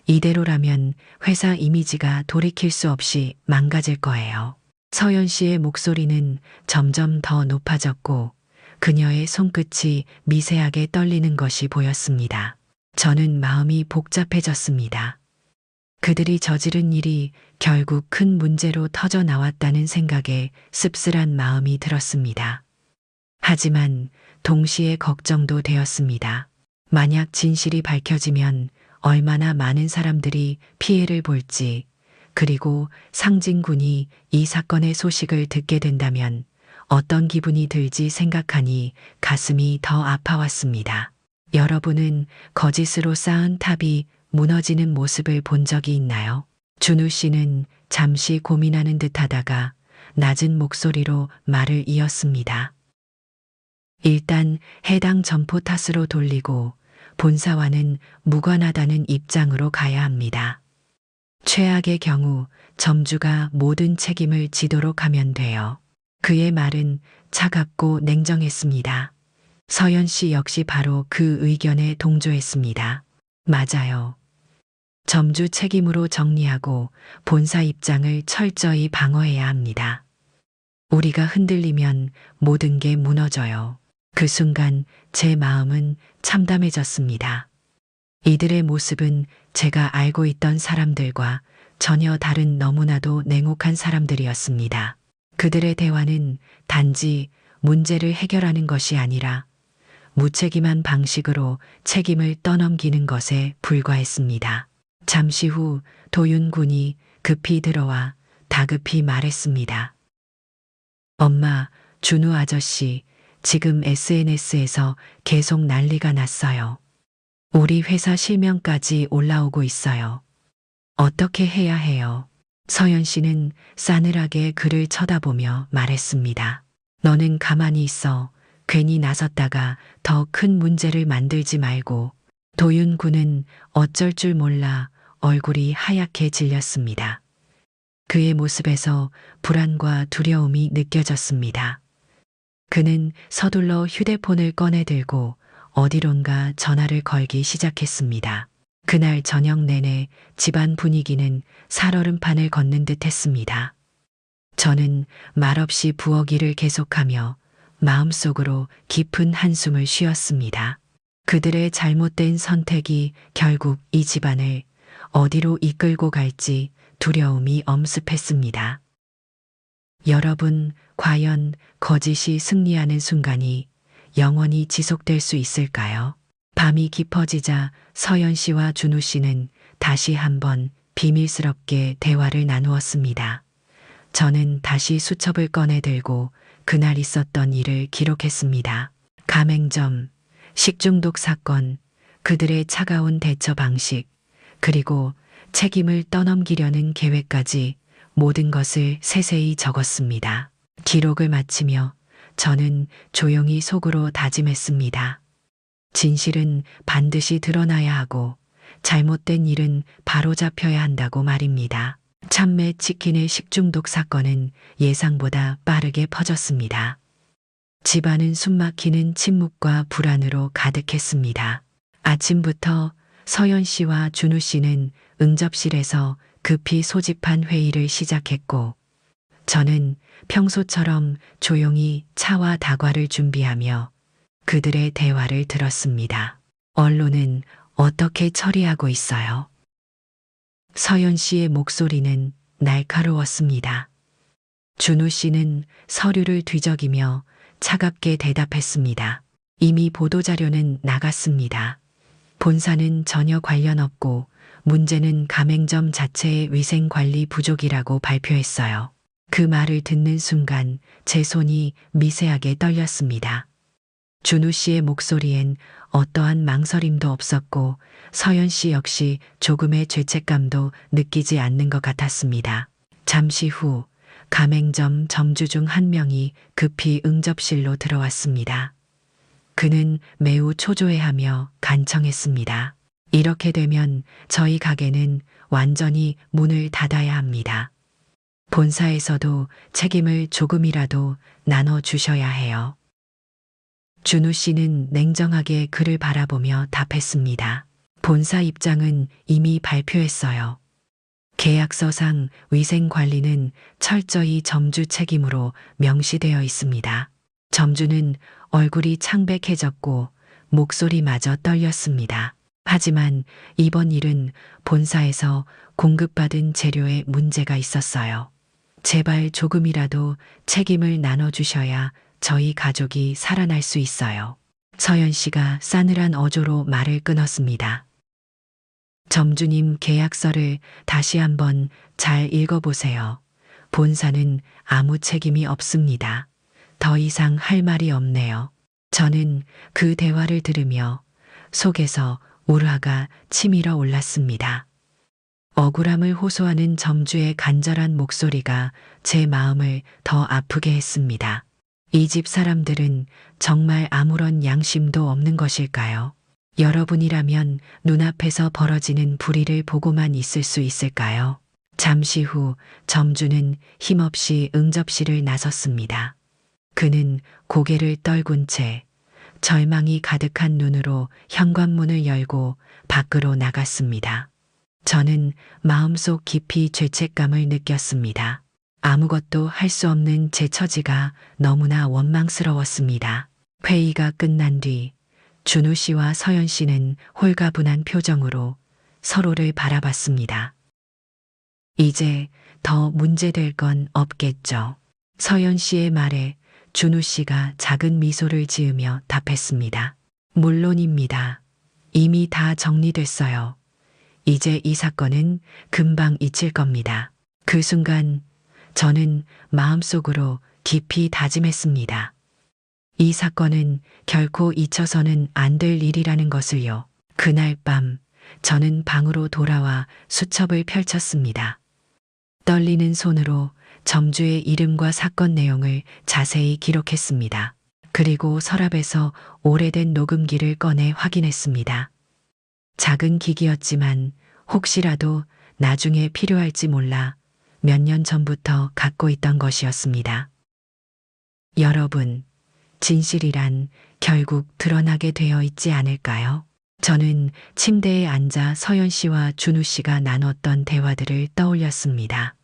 이대로라면 회사 이미지가 돌이킬 수 없이 망가질 거예요. 서연 씨의 목소리는 점점 더 높아졌고 그녀의 손끝이 미세하게 떨리는 것이 보였습니다. 저는 마음이 복잡해졌습니다. 그들이 저지른 일이 결국 큰 문제로 터져 나왔다는 생각에 씁쓸한 마음이 들었습니다. 하지만 동시에 걱정도 되었습니다. 만약 진실이 밝혀지면 얼마나 많은 사람들이 피해를 볼지, 그리고 상진군이 이 사건의 소식을 듣게 된다면 어떤 기분이 들지 생각하니 가슴이 더 아파왔습니다. 여러분은 거짓으로 쌓은 탑이 무너지는 모습을 본 적이 있나요? 준우 씨는 잠시 고민하는 듯 하다가 낮은 목소리로 말을 이었습니다. 일단 해당 점포 탓으로 돌리고 본사와는 무관하다는 입장으로 가야 합니다. 최악의 경우 점주가 모든 책임을 지도록 하면 돼요. 그의 말은 차갑고 냉정했습니다. 서연 씨 역시 바로 그 의견에 동조했습니다. 맞아요. 점주 책임으로 정리하고 본사 입장을 철저히 방어해야 합니다. 우리가 흔들리면 모든 게 무너져요. 그 순간 제 마음은 참담해졌습니다. 이들의 모습은 제가 알고 있던 사람들과 전혀 다른 너무나도 냉혹한 사람들이었습니다. 그들의 대화는 단지 문제를 해결하는 것이 아니라 무책임한 방식으로 책임을 떠넘기는 것에 불과했습니다. 잠시 후 도윤 군이 급히 들어와 다급히 말했습니다. 엄마, 준우 아저씨, 지금 SNS에서 계속 난리가 났어요. 우리 회사 실명까지 올라오고 있어요. 어떻게 해야 해요? 서연 씨는 싸늘하게 그를 쳐다보며 말했습니다. 너는 가만히 있어. 괜히 나섰다가 더 큰 문제를 만들지 말고. 도윤 군은 어쩔 줄 몰라 얼굴이 하얗게 질렸습니다. 그의 모습에서 불안과 두려움이 느껴졌습니다. 그는 서둘러 휴대폰을 꺼내 들고 어디론가 전화를 걸기 시작했습니다. 그날 저녁 내내 집안 분위기는 살얼음판을 걷는 듯 했습니다. 저는 말없이 부엌 일을 계속하며 마음속으로 깊은 한숨을 쉬었습니다. 그들의 잘못된 선택이 결국 이 집안을 어디로 이끌고 갈지 두려움이 엄습했습니다. 여러분, 과연 거짓이 승리하는 순간이 영원히 지속될 수 있을까요? 밤이 깊어지자 서연 씨와 준우 씨는 다시 한번 비밀스럽게 대화를 나누었습니다. 저는 다시 수첩을 꺼내 들고 그날 있었던 일을 기록했습니다. 가맹점, 식중독 사건, 그들의 차가운 대처 방식, 그리고 책임을 떠넘기려는 계획까지 모든 것을 세세히 적었습니다. 기록을 마치며 저는 조용히 속으로 다짐했습니다. 진실은 반드시 드러나야 하고 잘못된 일은 바로잡혀야 한다고 말입니다. 참매 치킨의 식중독 사건은 예상보다 빠르게 퍼졌습니다. 집안은 숨막히는 침묵과 불안으로 가득했습니다. 아침부터 서연 씨와 준우 씨는 응접실에서 급히 소집한 회의를 시작했고 저는 평소처럼 조용히 차와 다과를 준비하며 그들의 대화를 들었습니다. 언론은 어떻게 처리하고 있어요? 서연 씨의 목소리는 날카로웠습니다. 준우 씨는 서류를 뒤적이며 차갑게 대답했습니다. 이미 보도자료는 나갔습니다. 본사는 전혀 관련 없고 문제는 가맹점 자체의 위생관리 부족이라고 발표했어요. 그 말을 듣는 순간 제 손이 미세하게 떨렸습니다. 준우 씨의 목소리엔 어떠한 망설임도 없었고 서연 씨 역시 조금의 죄책감도 느끼지 않는 것 같았습니다. 잠시 후 가맹점 점주 중 한 명이 급히 응접실로 들어왔습니다. 그는 매우 초조해하며 간청했습니다. 이렇게 되면 저희 가게는 완전히 문을 닫아야 합니다. 본사에서도 책임을 조금이라도 나눠주셔야 해요. 준우 씨는 냉정하게 그를 바라보며 답했습니다. 본사 입장은 이미 발표했어요. 계약서상 위생관리는 철저히 점주 책임으로 명시되어 있습니다. 점주는 얼굴이 창백해졌고 목소리마저 떨렸습니다. 하지만 이번 일은 본사에서 공급받은 재료에 문제가 있었어요. 제발 조금이라도 책임을 나눠주셔야 저희 가족이 살아날 수 있어요. 서연 씨가 싸늘한 어조로 말을 끊었습니다. 점주님, 계약서를 다시 한번 잘 읽어보세요. 본사는 아무 책임이 없습니다. 더 이상 할 말이 없네요. 저는 그 대화를 들으며 속에서 울화가 치밀어 올랐습니다. 억울함을 호소하는 점주의 간절한 목소리가 제 마음을 더 아프게 했습니다. 이 집 사람들은 정말 아무런 양심도 없는 것일까요? 여러분이라면 눈앞에서 벌어지는 불의를 보고만 있을 수 있을까요? 잠시 후 점주는 힘없이 응접실을 나섰습니다. 그는 고개를 떨군 채 절망이 가득한 눈으로 현관문을 열고 밖으로 나갔습니다. 저는 마음속 깊이 죄책감을 느꼈습니다. 아무것도 할 수 없는 제 처지가 너무나 원망스러웠습니다. 회의가 끝난 뒤 준우 씨와 서연 씨는 홀가분한 표정으로 서로를 바라봤습니다. 이제 더 문제될 건 없겠죠. 서연 씨의 말에 준우 씨가 작은 미소를 지으며 답했습니다. 물론입니다. 이미 다 정리됐어요. 이제 이 사건은 금방 잊힐 겁니다. 그 순간 저는 마음속으로 깊이 다짐했습니다. 이 사건은 결코 잊혀서는 안 될 일이라는 것을요. 그날 밤 저는 방으로 돌아와 수첩을 펼쳤습니다. 떨리는 손으로 점주의 이름과 사건 내용을 자세히 기록했습니다. 그리고 서랍에서 오래된 녹음기를 꺼내 확인했습니다. 작은 기기였지만 혹시라도 나중에 필요할지 몰라 몇 년 전부터 갖고 있던 것이었습니다. 여러분, 진실이란 결국 드러나게 되어 있지 않을까요? 저는 침대에 앉아 서연 씨와 준우 씨가 나눴던 대화들을 떠올렸습니다.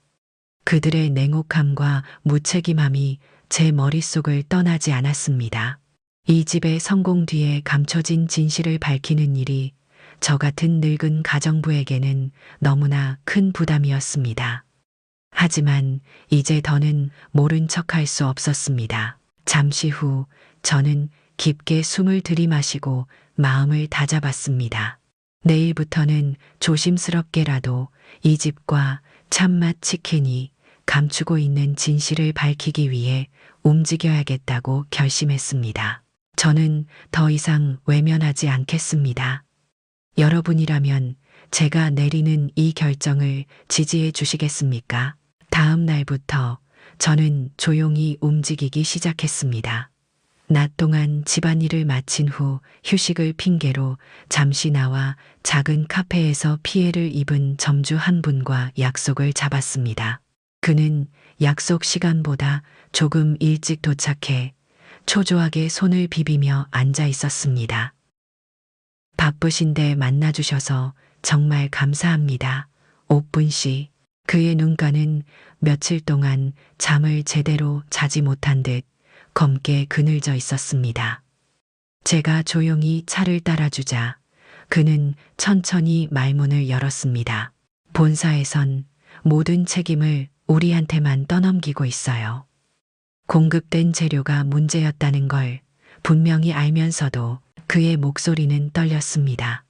그들의 냉혹함과 무책임함이 제 머릿속을 떠나지 않았습니다. 이 집의 성공 뒤에 감춰진 진실을 밝히는 일이 저 같은 늙은 가정부에게는 너무나 큰 부담이었습니다. 하지만 이제 더는 모른 척할 수 없었습니다. 잠시 후 저는 깊게 숨을 들이마시고 마음을 다잡았습니다. 내일부터는 조심스럽게라도 이 집과 참맛 치킨이 감추고 있는 진실을 밝히기 위해 움직여야겠다고 결심했습니다. 저는 더 이상 외면하지 않겠습니다. 여러분이라면 제가 내리는 이 결정을 지지해 주시겠습니까? 다음 날부터 저는 조용히 움직이기 시작했습니다. 낮 동안 집안일을 마친 후 휴식을 핑계로 잠시 나와 작은 카페에서 피해를 입은 점주 한 분과 약속을 잡았습니다. 그는 약속 시간보다 조금 일찍 도착해 초조하게 손을 비비며 앉아 있었습니다. 바쁘신데 만나주셔서 정말 감사합니다. 옥분 씨. 그의 눈가는 며칠 동안 잠을 제대로 자지 못한 듯 검게 그늘져 있었습니다. 제가 조용히 차를 따라주자 그는 천천히 말문을 열었습니다. 본사에선 모든 책임을 우리한테만 떠넘기고 있어요. 공급된 재료가 문제였다는 걸 분명히 알면서도 그의 목소리는 떨렸습니다.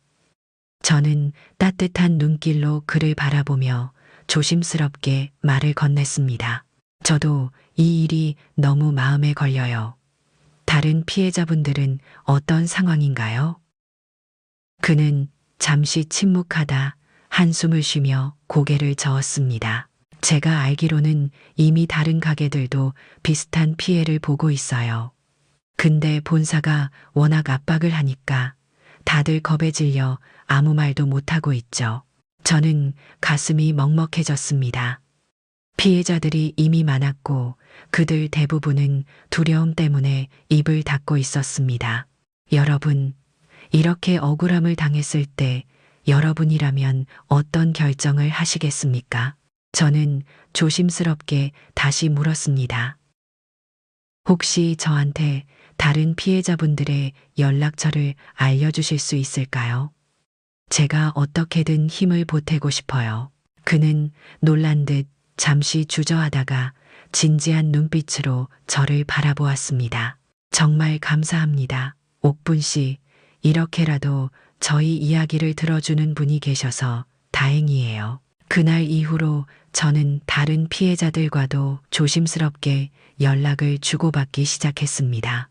저는 따뜻한 눈길로 그를 바라보며 조심스럽게 말을 건넸습니다. 저도 이 일이 너무 마음에 걸려요. 다른 피해자분들은 어떤 상황인가요? 그는 잠시 침묵하다 한숨을 쉬며 고개를 저었습니다. 제가 알기로는 이미 다른 가게들도 비슷한 피해를 보고 있어요. 근데 본사가 워낙 압박을 하니까 다들 겁에 질려 아무 말도 못하고 있죠. 저는 가슴이 먹먹해졌습니다. 피해자들이 이미 많았고 그들 대부분은 두려움 때문에 입을 닫고 있었습니다. 여러분, 이렇게 억울함을 당했을 때 여러분이라면 어떤 결정을 하시겠습니까? 저는 조심스럽게 다시 물었습니다. 혹시 저한테 다른 피해자분들의 연락처를 알려주실 수 있을까요? 제가 어떻게든 힘을 보태고 싶어요. 그는 놀란 듯 잠시 주저하다가 진지한 눈빛으로 저를 바라보았습니다. 정말 감사합니다. 옥분 씨, 이렇게라도 저희 이야기를 들어주는 분이 계셔서 다행이에요. 그날 이후로 저는 다른 피해자들과도 조심스럽게 연락을 주고받기 시작했습니다.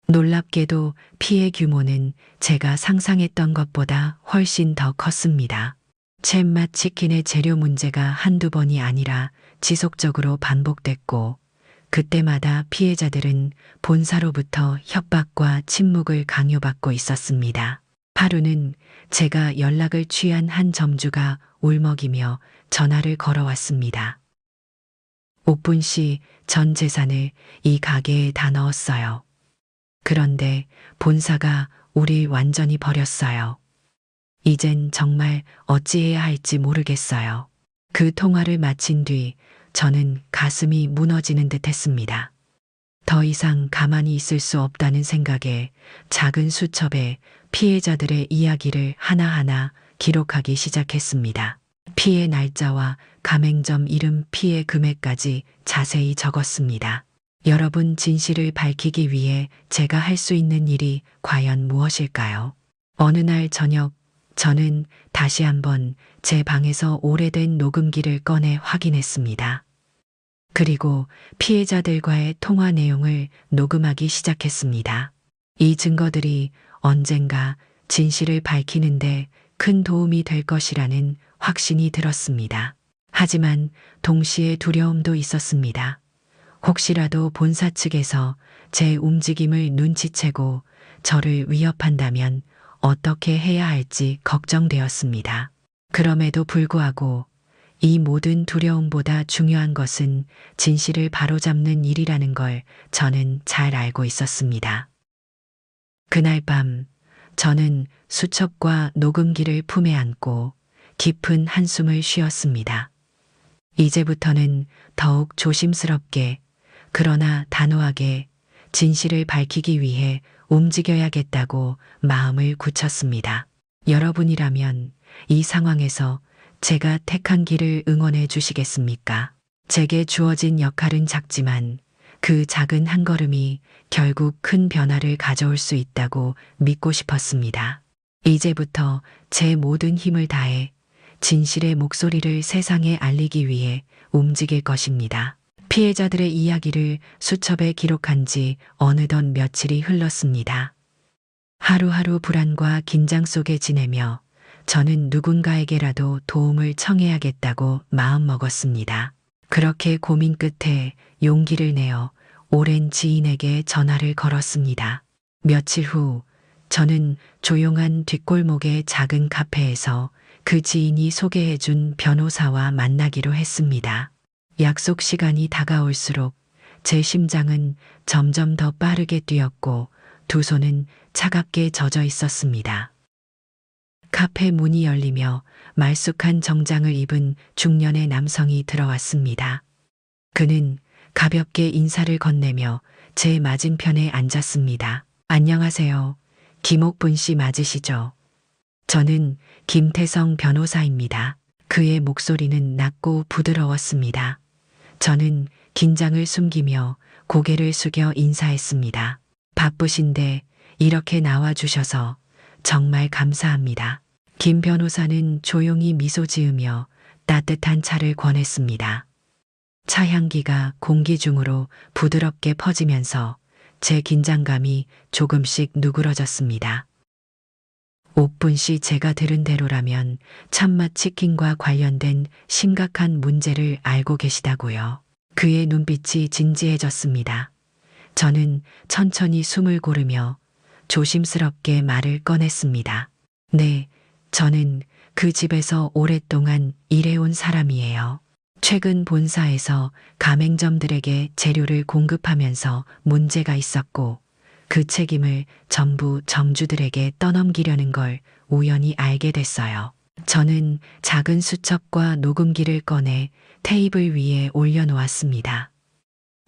놀랍게도 피해 규모는 제가 상상했던 것보다 훨씬 더 컸습니다. 챗맛 치킨의 재료 문제가 한두 번이 아니라 지속적으로 반복됐고, 그때마다 피해자들은 본사로부터 협박과 침묵을 강요받고 있었습니다. 하루는 제가 연락을 취한 한 점주가 울먹이며 전화를 걸어왔습니다. 옥분 씨 전 재산을 이 가게에 다 넣었어요. 그런데 본사가 우릴 완전히 버렸어요. 이젠 정말 어찌해야 할지 모르겠어요. 그 통화를 마친 뒤 저는 가슴이 무너지는 듯 했습니다. 더 이상 가만히 있을 수 없다는 생각에 작은 수첩에 피해자들의 이야기를 하나하나 기록하기 시작했습니다. 피해 날짜와 가맹점 이름, 피해 금액까지 자세히 적었습니다. 여러분, 진실을 밝히기 위해 제가 할 수 있는 일이 과연 무엇일까요? 어느 날 저녁, 저는 다시 한번 제 방에서 오래된 녹음기를 꺼내 확인했습니다. 그리고 피해자들과의 통화 내용을 녹음하기 시작했습니다. 이 증거들이 언젠가 진실을 밝히는데 큰 도움이 될 것이라는 확신이 들었습니다. 하지만 동시에 두려움도 있었습니다. 혹시라도 본사 측에서 제 움직임을 눈치채고 저를 위협한다면 어떻게 해야 할지 걱정되었습니다. 그럼에도 불구하고 이 모든 두려움보다 중요한 것은 진실을 바로잡는 일이라는 걸 저는 잘 알고 있었습니다. 그날 밤 저는 수첩과 녹음기를 품에 안고 깊은 한숨을 쉬었습니다. 이제부터는 더욱 조심스럽게, 그러나 단호하게 진실을 밝히기 위해 움직여야겠다고 마음을 굳혔습니다. 여러분이라면 이 상황에서 제가 택한 길을 응원해 주시겠습니까? 제게 주어진 역할은 작지만 그 작은 한 걸음이 결국 큰 변화를 가져올 수 있다고 믿고 싶었습니다. 이제부터 제 모든 힘을 다해 진실의 목소리를 세상에 알리기 위해 움직일 것입니다. 피해자들의 이야기를 수첩에 기록한 지 어느덧 며칠이 흘렀습니다. 하루하루 불안과 긴장 속에 지내며 저는 누군가에게라도 도움을 청해야겠다고 마음먹었습니다. 그렇게 고민 끝에 용기를 내어 오랜 지인에게 전화를 걸었습니다. 며칠 후 저는 조용한 뒷골목의 작은 카페에서 그 지인이 소개해준 변호사와 만나기로 했습니다. 약속 시간이 다가올수록 제 심장은 점점 더 빠르게 뛰었고 두 손은 차갑게 젖어 있었습니다. 카페 문이 열리며 말쑥한 정장을 입은 중년의 남성이 들어왔습니다. 그는 가볍게 인사를 건네며 제 맞은편에 앉았습니다. 안녕하세요. 김옥분 씨 맞으시죠? 저는 김태성 변호사입니다. 그의 목소리는 낮고 부드러웠습니다. 저는 긴장을 숨기며 고개를 숙여 인사했습니다. 바쁘신데 이렇게 나와주셔서 정말 감사합니다. 김 변호사는 조용히 미소 지으며 따뜻한 차를 권했습니다. 차 향기가 공기 중으로 부드럽게 퍼지면서 제 긴장감이 조금씩 누그러졌습니다. 옥분 씨, 제가 들은 대로라면 참맛 치킨과 관련된 심각한 문제를 알고 계시다고요. 그의 눈빛이 진지해졌습니다. 저는 천천히 숨을 고르며 조심스럽게 말을 꺼냈습니다. 네, 저는 그 집에서 오랫동안 일해온 사람이에요. 최근 본사에서 가맹점들에게 재료를 공급하면서 문제가 있었고 그 책임을 전부 점주들에게 떠넘기려는 걸 우연히 알게 됐어요. 저는 작은 수첩과 녹음기를 꺼내 테이블 위에 올려놓았습니다.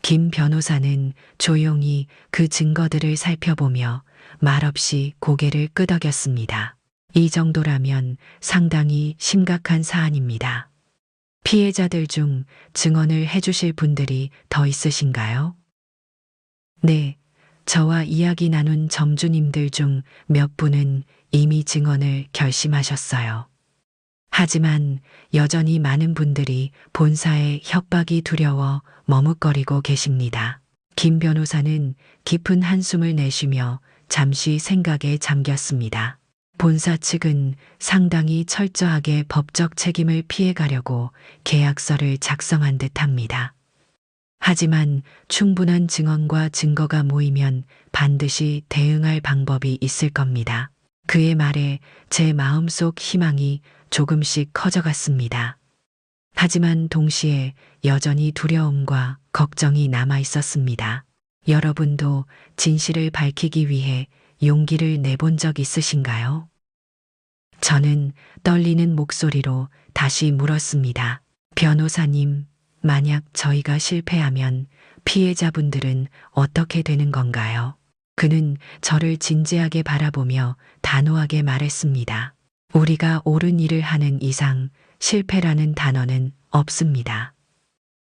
김 변호사는 조용히 그 증거들을 살펴보며 말없이 고개를 끄덕였습니다. 이 정도라면 상당히 심각한 사안입니다. 피해자들 중 증언을 해주실 분들이 더 있으신가요? 네, 저와 이야기 나눈 점주님들 중 몇 분은 이미 증언을 결심하셨어요. 하지만 여전히 많은 분들이 본사의 협박이 두려워 머뭇거리고 계십니다. 김 변호사는 깊은 한숨을 내쉬며 잠시 생각에 잠겼습니다. 본사 측은 상당히 철저하게 법적 책임을 피해가려고 계약서를 작성한 듯합니다. 하지만 충분한 증언과 증거가 모이면 반드시 대응할 방법이 있을 겁니다. 그의 말에 제 마음속 희망이 조금씩 커져갔습니다. 하지만 동시에 여전히 두려움과 걱정이 남아 있었습니다. 여러분도 진실을 밝히기 위해 용기를 내본 적 있으신가요? 저는 떨리는 목소리로 다시 물었습니다. 변호사님, 만약 저희가 실패하면 피해자분들은 어떻게 되는 건가요? 그는 저를 진지하게 바라보며 단호하게 말했습니다. 우리가 옳은 일을 하는 이상 실패라는 단어는 없습니다.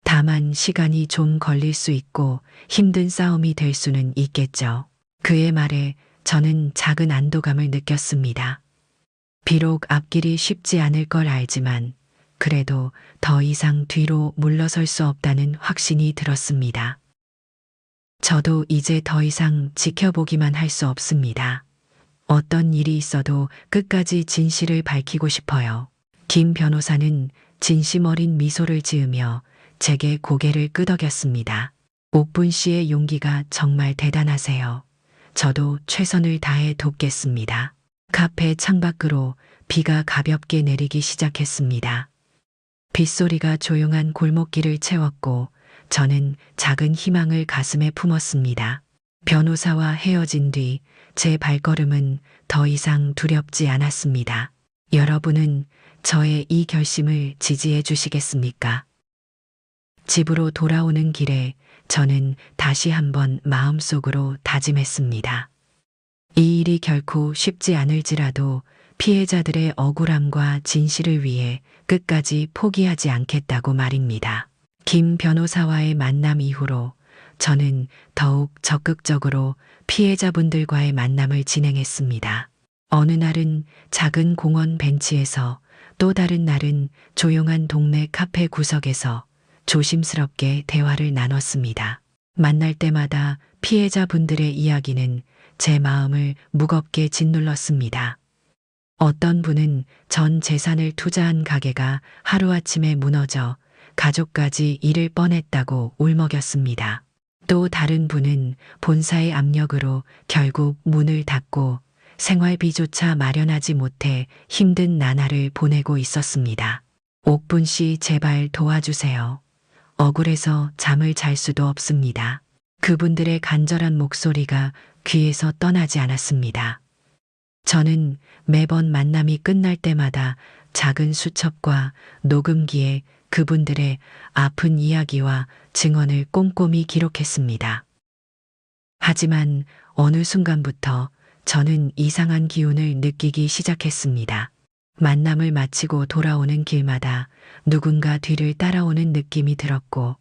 다만 시간이 좀 걸릴 수 있고 힘든 싸움이 될 수는 있겠죠. 그의 말에 저는 작은 안도감을 느꼈습니다. 비록 앞길이 쉽지 않을 걸 알지만 그래도 더 이상 뒤로 물러설 수 없다는 확신이 들었습니다. 저도 이제 더 이상 지켜보기만 할 수 없습니다. 어떤 일이 있어도 끝까지 진실을 밝히고 싶어요. 김 변호사는 진심 어린 미소를 지으며 제게 고개를 끄덕였습니다. 옥분 씨의 용기가 정말 대단하세요. 저도 최선을 다해 돕겠습니다. 카페 창밖으로 비가 가볍게 내리기 시작했습니다. 빗소리가 조용한 골목길을 채웠고 저는 작은 희망을 가슴에 품었습니다. 변호사와 헤어진 뒤 제 발걸음은 더 이상 두렵지 않았습니다. 여러분은 저의 이 결심을 지지해 주시겠습니까? 집으로 돌아오는 길에 저는 다시 한번 마음속으로 다짐했습니다. 이 일이 결코 쉽지 않을지라도 피해자들의 억울함과 진실을 위해 끝까지 포기하지 않겠다고 말입니다. 김 변호사와의 만남 이후로 저는 더욱 적극적으로 피해자분들과의 만남을 진행했습니다. 어느 날은 작은 공원 벤치에서 또 다른 날은 조용한 동네 카페 구석에서 조심스럽게 대화를 나눴습니다. 만날 때마다 피해자분들의 이야기는 제 마음을 무겁게 짓눌렀습니다. 어떤 분은 전 재산을 투자한 가게가 하루아침에 무너져 가족까지 잃을 뻔했다고 울먹였습니다. 또 다른 분은 본사의 압력으로 결국 문을 닫고 생활비조차 마련하지 못해 힘든 나날을 보내고 있었습니다. 옥분 씨 제발 도와주세요. 억울해서 잠을 잘 수도 없습니다. 그분들의 간절한 목소리가 귀에서 떠나지 않았습니다. 저는 매번 만남이 끝날 때마다 작은 수첩과 녹음기에 그분들의 아픈 이야기와 증언을 꼼꼼히 기록했습니다. 하지만 어느 순간부터 저는 이상한 기운을 느끼기 시작했습니다. 만남을 마치고 돌아오는 길마다 누군가 뒤를 따라오는 느낌이 들었고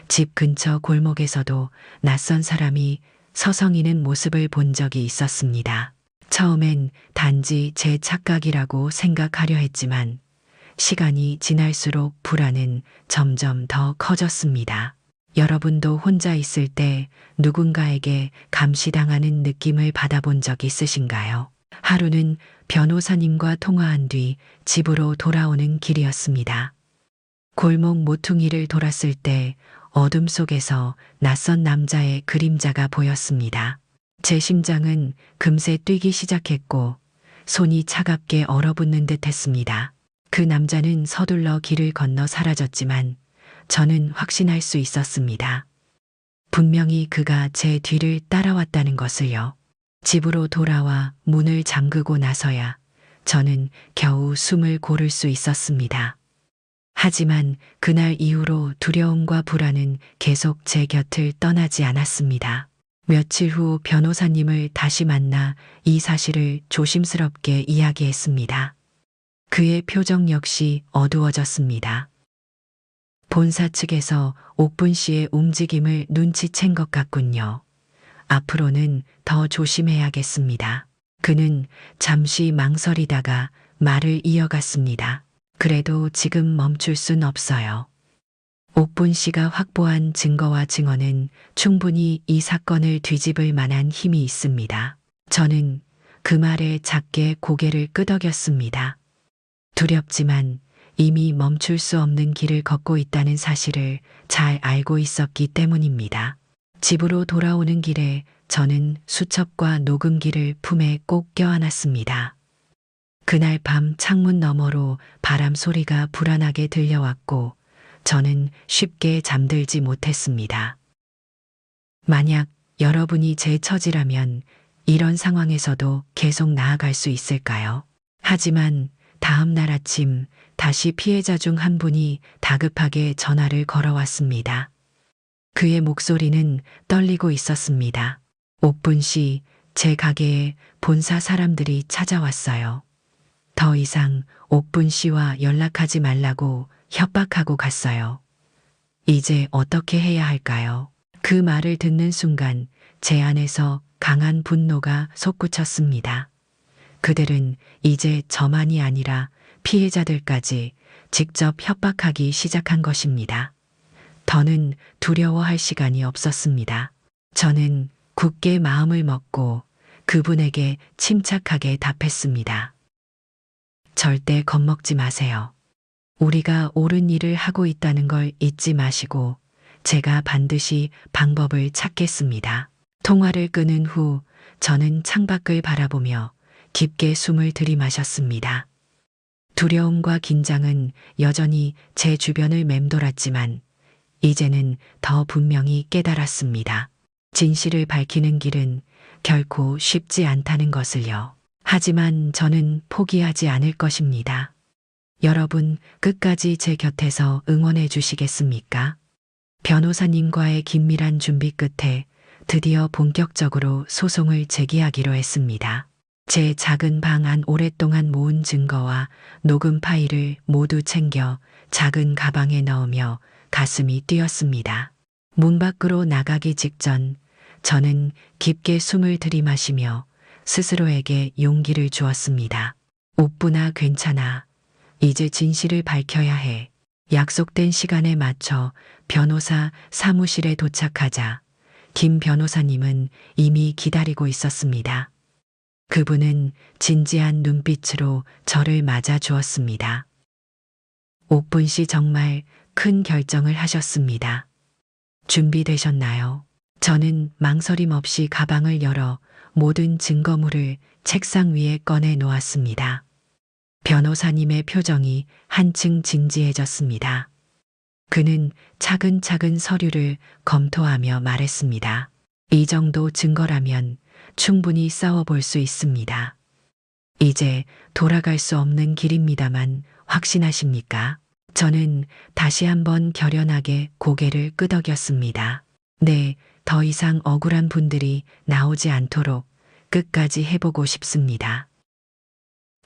집 근처 골목에서도 낯선 사람이 서성이는 모습을 본 적이 있었습니다. 처음엔 단지 제 착각이라고 생각하려 했지만 시간이 지날수록 불안은 점점 더 커졌습니다. 여러분도 혼자 있을 때 누군가에게 감시당하는 느낌을 받아본 적 있으신가요? 하루는 변호사님과 통화한 뒤 집으로 돌아오는 길이었습니다. 골목 모퉁이를 돌았을 때 어둠 속에서 낯선 남자의 그림자가 보였습니다. 제 심장은 금세 뛰기 시작했고 손이 차갑게 얼어붙는 듯 했습니다. 그 남자는 서둘러 길을 건너 사라졌지만 저는 확신할 수 있었습니다. 분명히 그가 제 뒤를 따라왔다는 것을요. 집으로 돌아와 문을 잠그고 나서야 저는 겨우 숨을 고를 수 있었습니다. 하지만 그날 이후로 두려움과 불안은 계속 제 곁을 떠나지 않았습니다. 며칠 후 변호사님을 다시 만나 이 사실을 조심스럽게 이야기했습니다. 그의 표정 역시 어두워졌습니다. 본사 측에서 옥분 씨의 움직임을 눈치챈 것 같군요. 앞으로는 더 조심해야겠습니다. 그는 잠시 망설이다가 말을 이어갔습니다. 그래도 지금 멈출 순 없어요. 옥분 씨가 확보한 증거와 증언은 충분히 이 사건을 뒤집을 만한 힘이 있습니다. 저는 그 말에 작게 고개를 끄덕였습니다. 두렵지만 이미 멈출 수 없는 길을 걷고 있다는 사실을 잘 알고 있었기 때문입니다. 집으로 돌아오는 길에 저는 수첩과 녹음기를 품에 꼭 껴안았습니다. 그날 밤 창문 너머로 바람 소리가 불안하게 들려왔고 저는 쉽게 잠들지 못했습니다. 만약 여러분이 제 처지라면 이런 상황에서도 계속 나아갈 수 있을까요? 하지만 다음 날 아침 다시 피해자 중 한 분이 다급하게 전화를 걸어왔습니다. 그의 목소리는 떨리고 있었습니다. 옥분 씨, 제 가게에 본사 사람들이 찾아왔어요. 더 이상 옥분 씨와 연락하지 말라고 협박하고 갔어요. 이제 어떻게 해야 할까요? 그 말을 듣는 순간 제 안에서 강한 분노가 솟구쳤습니다. 그들은 이제 저만이 아니라 피해자들까지 직접 협박하기 시작한 것입니다. 더는 두려워할 시간이 없었습니다. 저는 굳게 마음을 먹고 그분에게 침착하게 답했습니다. 절대 겁먹지 마세요. 우리가 옳은 일을 하고 있다는 걸 잊지 마시고 제가 반드시 방법을 찾겠습니다. 통화를 끊은 후 저는 창밖을 바라보며 깊게 숨을 들이마셨습니다. 두려움과 긴장은 여전히 제 주변을 맴돌았지만 이제는 더 분명히 깨달았습니다. 진실을 밝히는 길은 결코 쉽지 않다는 것을요. 하지만 저는 포기하지 않을 것입니다. 여러분 끝까지 제 곁에서 응원해 주시겠습니까? 변호사님과의 긴밀한 준비 끝에 드디어 본격적으로 소송을 제기하기로 했습니다. 제 작은 방 안 오랫동안 모은 증거와 녹음 파일을 모두 챙겨 작은 가방에 넣으며 가슴이 뛰었습니다. 문 밖으로 나가기 직전 저는 깊게 숨을 들이마시며 스스로에게 용기를 주었습니다. 옥분아, 괜찮아. 이제 진실을 밝혀야 해. 약속된 시간에 맞춰 변호사 사무실에 도착하자 김 변호사님은 이미 기다리고 있었습니다. 그분은 진지한 눈빛으로 저를 맞아 주었습니다. 옥분 씨 정말 큰 결정을 하셨습니다. 준비되셨나요? 저는 망설임 없이 가방을 열어 모든 증거물을 책상 위에 꺼내 놓았습니다. 변호사님의 표정이 한층 진지해졌습니다. 그는 차근차근 서류를 검토하며 말했습니다. 이 정도 증거라면 충분히 싸워볼 수 있습니다. 이제 돌아갈 수 없는 길입니다만 확신하십니까? 저는 다시 한번 결연하게 고개를 끄덕였습니다. 네, 더 이상 억울한 분들이 나오지 않도록 끝까지 해보고 싶습니다.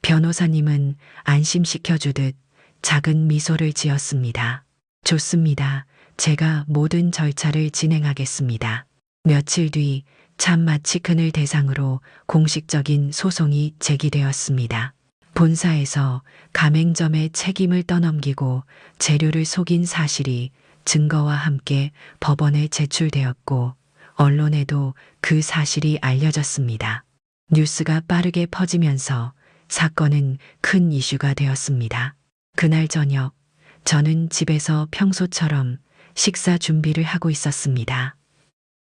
변호사님은 안심시켜주듯 작은 미소를 지었습니다. 좋습니다. 제가 모든 절차를 진행하겠습니다. 며칠 뒤 참마치큰을 대상으로 공식적인 소송이 제기되었습니다. 본사에서 가맹점의 책임을 떠넘기고 재료를 속인 사실이 증거와 함께 법원에 제출되었고 언론에도 그 사실이 알려졌습니다. 뉴스가 빠르게 퍼지면서 사건은 큰 이슈가 되었습니다. 그날 저녁 저는 집에서 평소처럼 식사 준비를 하고 있었습니다.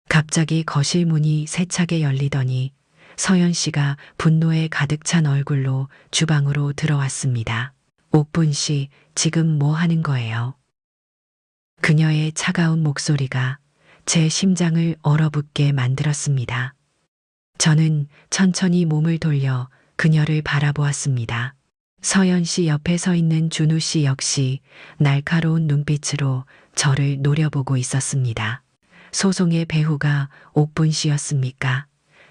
갑자기 거실 문이 세차게 열리더니 서연 씨가 분노에 가득 찬 얼굴로 주방으로 들어왔습니다. 옥분 씨, 지금 뭐 하는 거예요? 그녀의 차가운 목소리가 제 심장을 얼어붙게 만들었습니다. 저는 천천히 몸을 돌려 그녀를 바라보았습니다. 서연 씨 옆에 서 있는 준우 씨 역시 날카로운 눈빛으로 저를 노려보고 있었습니다. 소송의 배후가 옥분 씨였습니까?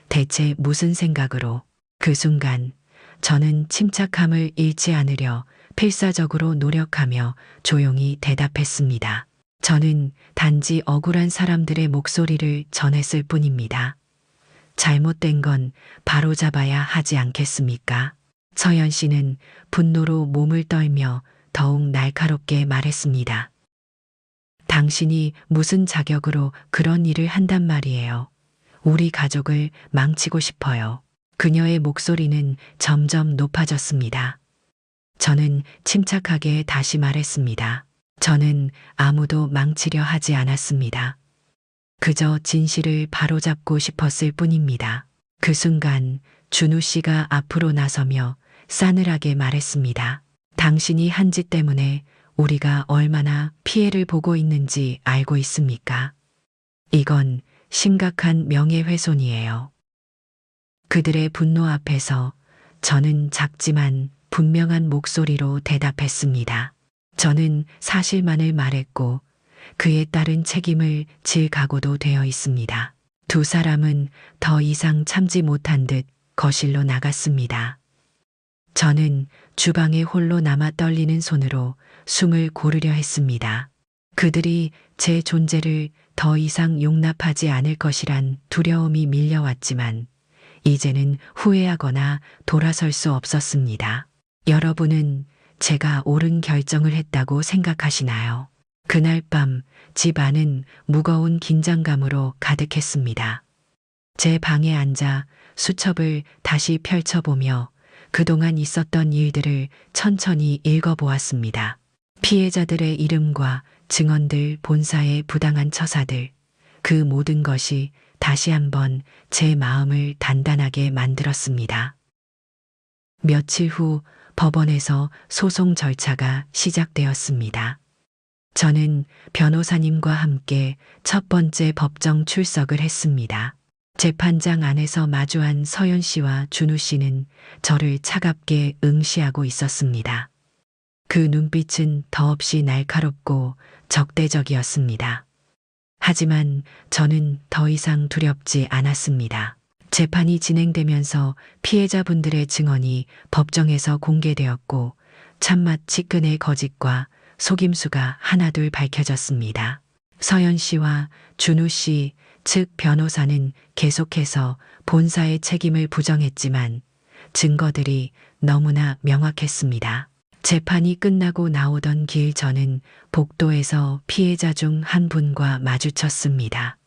대체 무슨 생각으로? 그 순간 저는 침착함을 잃지 않으려 필사적으로 노력하며 조용히 대답했습니다. 저는 단지 억울한 사람들의 목소리를 전했을 뿐입니다. 잘못된 건 바로잡아야 하지 않겠습니까? 서연 씨는 분노로 몸을 떨며 더욱 날카롭게 말했습니다. 당신이 무슨 자격으로 그런 일을 한단 말이에요. 우리 가족을 망치고 싶어요. 그녀의 목소리는 점점 높아졌습니다. 저는 침착하게 다시 말했습니다. 저는 아무도 망치려 하지 않았습니다. 그저 진실을 바로잡고 싶었을 뿐입니다. 그 순간 준우 씨가 앞으로 나서며 싸늘하게 말했습니다. 당신이 한 짓 때문에 우리가 얼마나 피해를 보고 있는지 알고 있습니까? 이건 심각한 명예훼손이에요. 그들의 분노 앞에서 저는 작지만 분명한 목소리로 대답했습니다. 저는 사실만을 말했고 그에 따른 책임을 질 각오도 되어 있습니다. 두 사람은 더 이상 참지 못한 듯 거실로 나갔습니다. 저는 주방에 홀로 남아 떨리는 손으로 숨을 고르려 했습니다. 그들이 제 존재를 더 이상 용납하지 않을 것이란 두려움이 밀려왔지만 이제는 후회하거나 돌아설 수 없었습니다. 여러분은 제가 옳은 결정을 했다고 생각하시나요? 그날 밤 집 안은 무거운 긴장감으로 가득했습니다. 제 방에 앉아 수첩을 다시 펼쳐보며 그동안 있었던 일들을 천천히 읽어보았습니다. 피해자들의 이름과 증언들, 본사의 부당한 처사들, 그 모든 것이 다시 한번 제 마음을 단단하게 만들었습니다. 며칠 후 법원에서 소송 절차가 시작되었습니다. 저는 변호사님과 함께 첫 번째 법정 출석을 했습니다. 재판장 안에서 마주한 서연 씨와 준우 씨는 저를 차갑게 응시하고 있었습니다. 그 눈빛은 더없이 날카롭고 적대적이었습니다. 하지만 저는 더 이상 두렵지 않았습니다. 재판이 진행되면서 피해자분들의 증언이 법정에서 공개되었고 참맛 측근의 거짓과 속임수가 하나둘 밝혀졌습니다. 서연 씨와 준우 씨 측 변호사는 계속해서 본사의 책임을 부정했지만 증거들이 너무나 명확했습니다. 재판이 끝나고 나오던 길 저는 복도에서 피해자 중 한 분과 마주쳤습니다.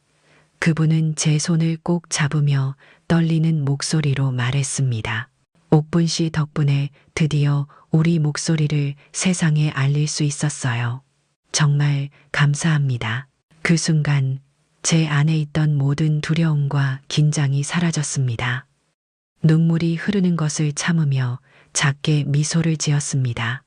그분은 제 손을 꼭 잡으며 떨리는 목소리로 말했습니다. 옥분 씨 덕분에 드디어 우리 목소리를 세상에 알릴 수 있었어요. 정말 감사합니다. 그 순간 제 안에 있던 모든 두려움과 긴장이 사라졌습니다. 눈물이 흐르는 것을 참으며 작게 미소를 지었습니다.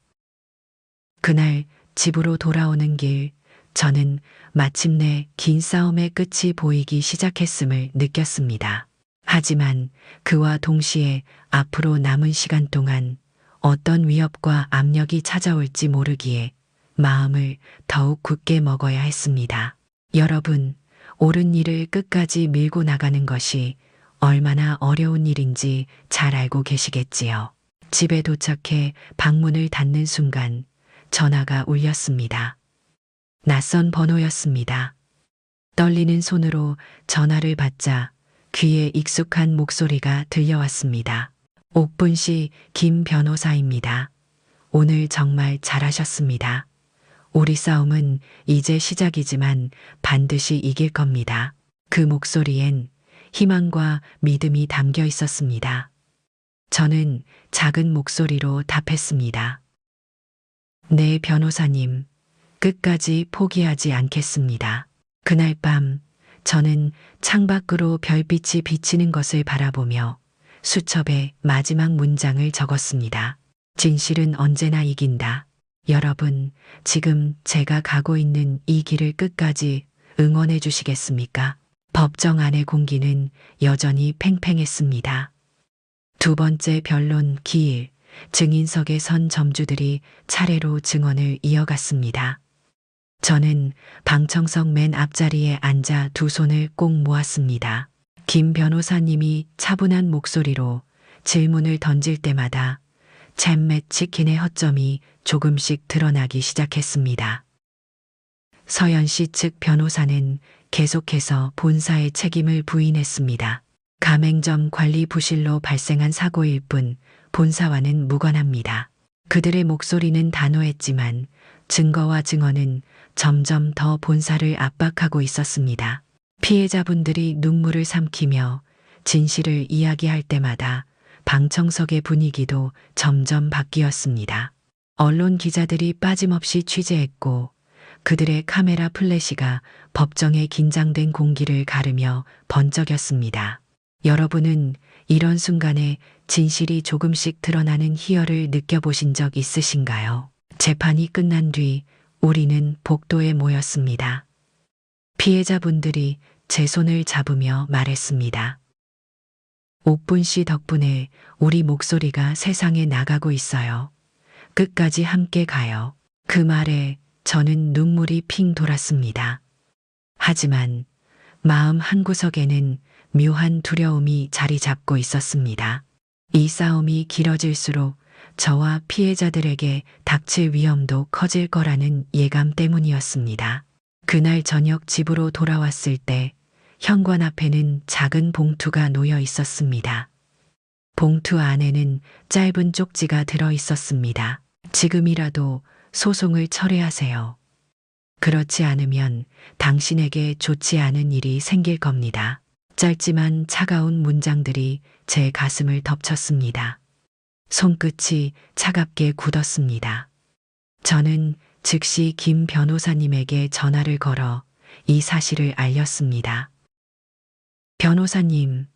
그날 집으로 돌아오는 길, 저는 마침내 긴 싸움의 끝이 보이기 시작했음을 느꼈습니다. 하지만 그와 동시에 앞으로 남은 시간 동안 어떤 위협과 압력이 찾아올지 모르기에 마음을 더욱 굳게 먹어야 했습니다. 여러분, 옳은 일을 끝까지 밀고 나가는 것이 얼마나 어려운 일인지 잘 알고 계시겠지요. 집에 도착해 방문을 닫는 순간 전화가 울렸습니다. 낯선 번호였습니다. 떨리는 손으로 전화를 받자 귀에 익숙한 목소리가 들려왔습니다. 옥분 씨, 김 변호사입니다. 오늘 정말 잘하셨습니다. 우리 싸움은 이제 시작이지만 반드시 이길 겁니다. 그 목소리엔 희망과 믿음이 담겨 있었습니다. 저는 작은 목소리로 답했습니다. 네, 변호사님. 끝까지 포기하지 않겠습니다. 그날 밤 저는 창밖으로 별빛이 비치는 것을 바라보며 수첩에 마지막 문장을 적었습니다. 진실은 언제나 이긴다. 여러분, 지금 제가 가고 있는 이 길을 끝까지 응원해 주시겠습니까? 법정 안의 공기는 여전히 팽팽했습니다. 두 번째 변론 기일, 증인석에 선 점주들이 차례로 증언을 이어갔습니다. 저는 방청석 맨 앞자리에 앉아 두 손을 꼭 모았습니다. 김 변호사님이 차분한 목소리로 질문을 던질 때마다 잼맷 치킨의 허점이 조금씩 드러나기 시작했습니다. 서연 씨 측 변호사는 계속해서 본사의 책임을 부인했습니다. 가맹점 관리 부실로 발생한 사고일 뿐 본사와는 무관합니다. 그들의 목소리는 단호했지만 증거와 증언은 점점 더 본사를 압박하고 있었습니다. 피해자분들이 눈물을 삼키며 진실을 이야기할 때마다 방청석의 분위기도 점점 바뀌었습니다. 언론 기자들이 빠짐없이 취재했고 그들의 카메라 플래시가 법정의 긴장된 공기를 가르며 번쩍였습니다. 여러분은 이런 순간에 진실이 조금씩 드러나는 희열을 느껴보신 적 있으신가요? 재판이 끝난 뒤 우리는 복도에 모였습니다. 피해자분들이 제 손을 잡으며 말했습니다. 옥분 씨 덕분에 우리 목소리가 세상에 나가고 있어요. 끝까지 함께 가요. 그 말에 저는 눈물이 핑 돌았습니다. 하지만 마음 한구석에는 묘한 두려움이 자리 잡고 있었습니다. 이 싸움이 길어질수록 저와 피해자들에게 닥칠 위험도 커질 거라는 예감 때문이었습니다. 그날 저녁 집으로 돌아왔을 때 현관 앞에는 작은 봉투가 놓여 있었습니다. 봉투 안에는 짧은 쪽지가 들어 있었습니다. 지금이라도 소송을 철회하세요. 그렇지 않으면 당신에게 좋지 않은 일이 생길 겁니다. 짧지만 차가운 문장들이 제 가슴을 덮쳤습니다. 손끝이 차갑게 굳었습니다. 저는 즉시 김 변호사님에게 전화를 걸어 이 사실을 알렸습니다. 변호사님,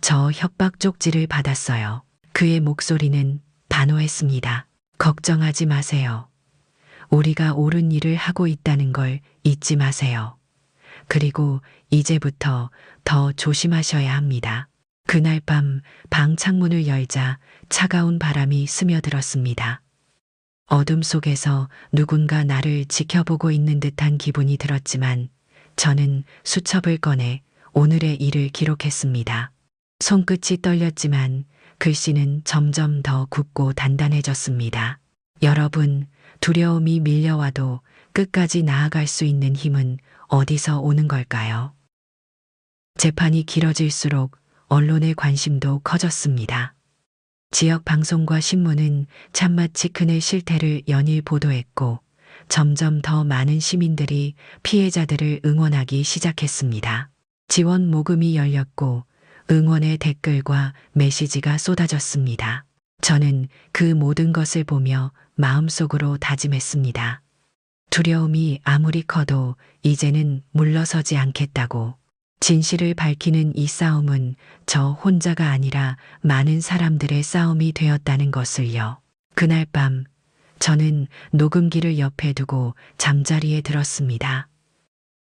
저 협박 쪽지를 받았어요. 그의 목소리는 단호했습니다. 걱정하지 마세요. 우리가 옳은 일을 하고 있다는 걸 잊지 마세요. 그리고 이제부터 더 조심하셔야 합니다. 그날 밤 방 창문을 열자 차가운 바람이 스며들었습니다. 어둠 속에서 누군가 나를 지켜보고 있는 듯한 기분이 들었지만 저는 수첩을 꺼내 오늘의 일을 기록했습니다. 손끝이 떨렸지만 글씨는 점점 더 굳고 단단해졌습니다. 여러분, 두려움이 밀려와도 끝까지 나아갈 수 있는 힘은 어디서 오는 걸까요? 재판이 길어질수록 언론의 관심도 커졌습니다. 지역 방송과 신문은 참맛 치킨의 실태를 연일 보도했고 점점 더 많은 시민들이 피해자들을 응원하기 시작했습니다. 지원 모금이 열렸고 응원의 댓글과 메시지가 쏟아졌습니다. 저는 그 모든 것을 보며 마음속으로 다짐했습니다. 두려움이 아무리 커도 이제는 물러서지 않겠다고. 진실을 밝히는 이 싸움은 저 혼자가 아니라 많은 사람들의 싸움이 되었다는 것을요. 그날 밤 저는 녹음기를 옆에 두고 잠자리에 들었습니다.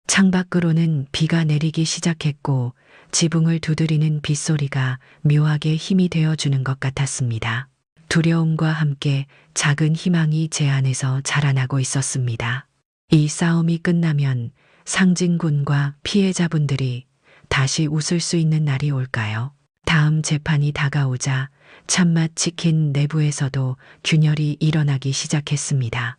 창밖으로는 비가 내리기 시작했고 지붕을 두드리는 빗소리가 묘하게 힘이 되어주는 것 같았습니다. 두려움과 함께 작은 희망이 제 안에서 자라나고 있었습니다. 이 싸움이 끝나면 상진군과 피해자분들이 다시 웃을 수 있는 날이 올까요? 다음 재판이 다가오자 참맛 치킨 내부에서도 균열이 일어나기 시작했습니다.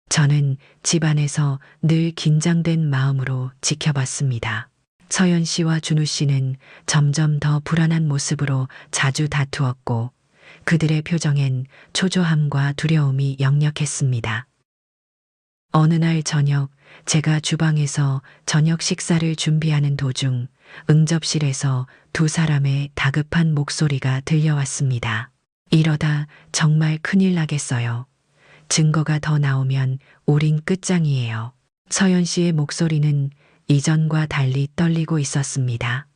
저는 집안에서 늘 긴장된 마음으로 지켜봤습니다. 서연 씨와 준우 씨는 점점 더 불안한 모습으로 자주 다투었고 그들의 표정엔 초조함과 두려움이 역력했습니다. 어느 날 저녁 제가 주방에서 저녁 식사를 준비하는 도중 응접실에서 두 사람의 다급한 목소리가 들려왔습니다. 이러다 정말 큰일 나겠어요. 증거가 더 나오면 우린 끝장이에요. 서연 씨의 목소리는 이전과 달리 떨리고 있었습니다.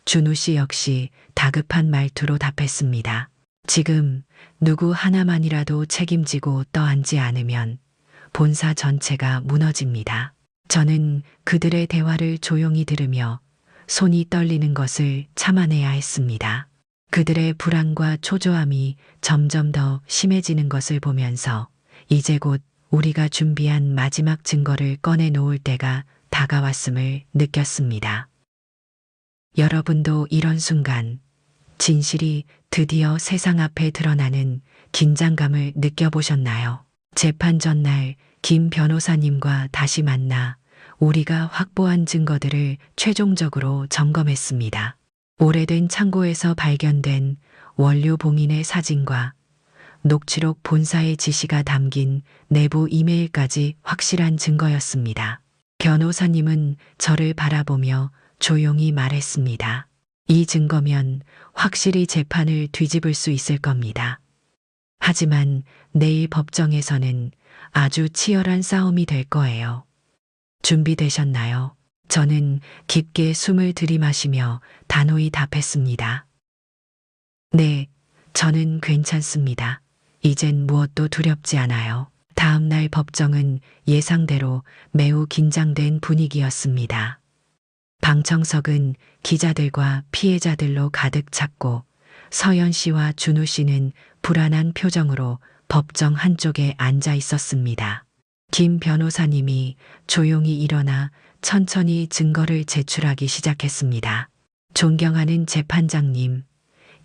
준우 씨 역시 다급한 말투로 답했습니다. 지금 누구 하나만이라도 책임지고 떠안지 않으면 본사 전체가 무너집니다. 저는 그들의 대화를 조용히 들으며 손이 떨리는 것을 참아내야 했습니다. 그들의 불안과 초조함이 점점 더 심해지는 것을 보면서 이제 곧 우리가 준비한 마지막 증거를 꺼내놓을 때가 다가왔음을 느꼈습니다. 여러분도 이런 순간, 진실이 드디어 세상 앞에 드러나는 긴장감을 느껴보셨나요? 재판 전날 김 변호사님과 다시 만나 우리가 확보한 증거들을 최종적으로 점검했습니다. 오래된 창고에서 발견된 원료 봉인의 사진과 녹취록 본사의 지시가 담긴 내부 이메일까지 확실한 증거였습니다. 변호사님은 저를 바라보며 조용히 말했습니다. 이 증거면 확실히 재판을 뒤집을 수 있을 겁니다. 하지만 내일 법정에서는 아주 치열한 싸움이 될 거예요. 준비되셨나요? 저는 깊게 숨을 들이마시며 단호히 답했습니다. 네, 저는 괜찮습니다. 이젠 무엇도 두렵지 않아요. 다음 날 법정은 예상대로 매우 긴장된 분위기였습니다. 방청석은 기자들과 피해자들로 가득 찼고 서연 씨와 준우 씨는 불안한 표정으로 법정 한쪽에 앉아 있었습니다. 김 변호사님이 조용히 일어나 천천히 증거를 제출하기 시작했습니다. 존경하는 재판장님,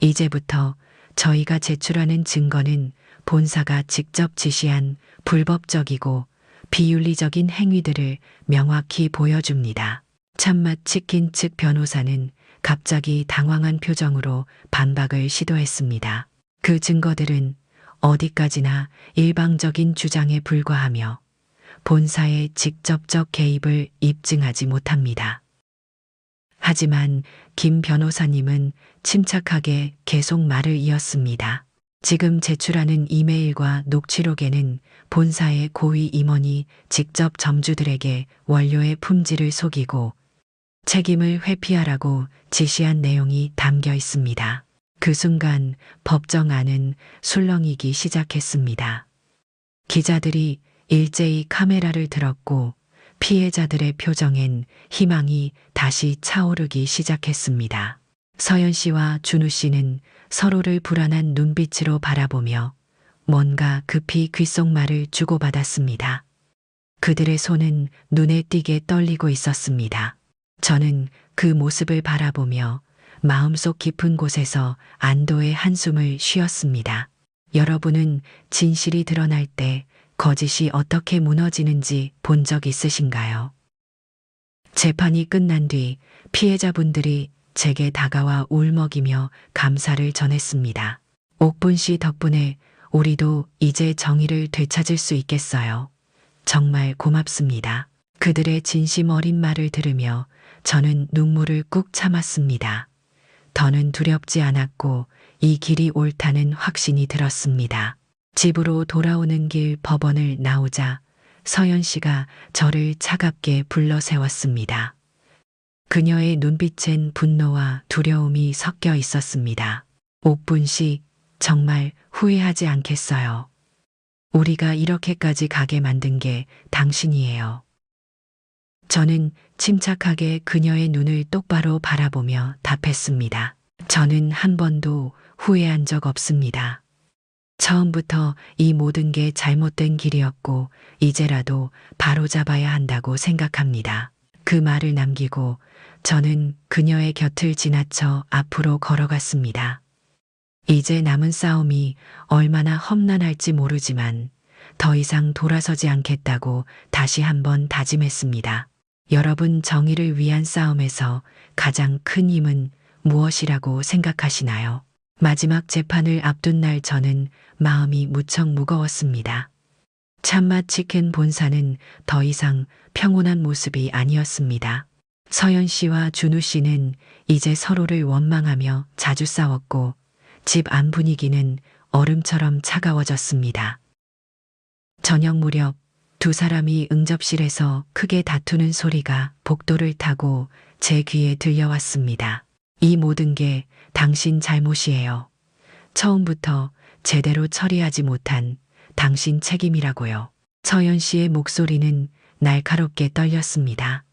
이제부터 저희가 제출하는 증거는 본사가 직접 지시한 불법적이고 비윤리적인 행위들을 명확히 보여줍니다. 참맛 치킨 측 변호사는 갑자기 당황한 표정으로 반박을 시도했습니다. 그 증거들은 어디까지나 일방적인 주장에 불과하며 본사의 직접적 개입을 입증하지 못합니다. 하지만 김 변호사님은 침착하게 계속 말을 이었습니다. 지금 제출하는 이메일과 녹취록에는 본사의 고위 임원이 직접 점주들에게 원료의 품질을 속이고 책임을 회피하라고 지시한 내용이 담겨 있습니다. 그 순간 법정 안은 술렁이기 시작했습니다. 기자들이 일제히 카메라를 들었고 피해자들의 표정엔 희망이 다시 차오르기 시작했습니다. 서연 씨와 준우 씨는 서로를 불안한 눈빛으로 바라보며 뭔가 급히 귓속말을 주고받았습니다. 그들의 손은 눈에 띄게 떨리고 있었습니다. 저는 그 모습을 바라보며 마음속 깊은 곳에서 안도의 한숨을 쉬었습니다. 여러분은 진실이 드러날 때 거짓이 어떻게 무너지는지 본 적 있으신가요? 재판이 끝난 뒤 피해자분들이 제게 다가와 울먹이며 감사를 전했습니다. 옥분 씨 덕분에 우리도 이제 정의를 되찾을 수 있겠어요. 정말 고맙습니다. 그들의 진심 어린 말을 들으며 저는 눈물을 꾹 참았습니다. 더는 두렵지 않았고 이 길이 옳다는 확신이 들었습니다. 집으로 돌아오는 길 법원을 나오자 서연 씨가 저를 차갑게 불러 세웠습니다. 그녀의 눈빛엔 분노와 두려움이 섞여 있었습니다. 옥분 씨, 정말 후회하지 않겠어요. 우리가 이렇게까지 가게 만든 게 당신이에요. 저는 침착하게 그녀의 눈을 똑바로 바라보며 답했습니다. 저는 한 번도 후회한 적 없습니다. 처음부터 이 모든 게 잘못된 길이었고 이제라도 바로잡아야 한다고 생각합니다. 그 말을 남기고 저는 그녀의 곁을 지나쳐 앞으로 걸어갔습니다. 이제 남은 싸움이 얼마나 험난할지 모르지만 더 이상 돌아서지 않겠다고 다시 한번 다짐했습니다. 여러분, 정의를 위한 싸움에서 가장 큰 힘은 무엇이라고 생각하시나요? 마지막 재판을 앞둔 날 저는 마음이 무척 무거웠습니다. 참맛 치킨 본사는 더 이상 평온한 모습이 아니었습니다. 서연 씨와 준우 씨는 이제 서로를 원망하며 자주 싸웠고 집 안 분위기는 얼음처럼 차가워졌습니다. 저녁 무렵 두 사람이 응접실에서 크게 다투는 소리가 복도를 타고 제 귀에 들려왔습니다. 이 모든 게 당신 잘못이에요. 처음부터 제대로 처리하지 못한 당신 책임이라고요. 서연 씨의 목소리는 날카롭게 떨렸습니다.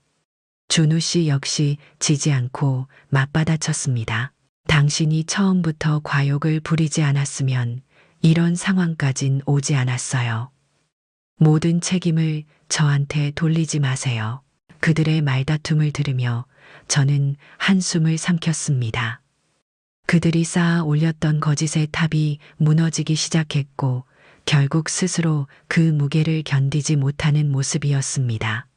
준우 씨 역시 지지 않고 맞받아쳤습니다. 당신이 처음부터 과욕을 부리지 않았으면 이런 상황까진 오지 않았어요. 모든 책임을 저한테 돌리지 마세요. 그들의 말다툼을 들으며 저는 한숨을 삼켰습니다. 그들이 쌓아 올렸던 거짓의 탑이 무너지기 시작했고 결국 스스로 그 무게를 견디지 못하는 모습이었습니다.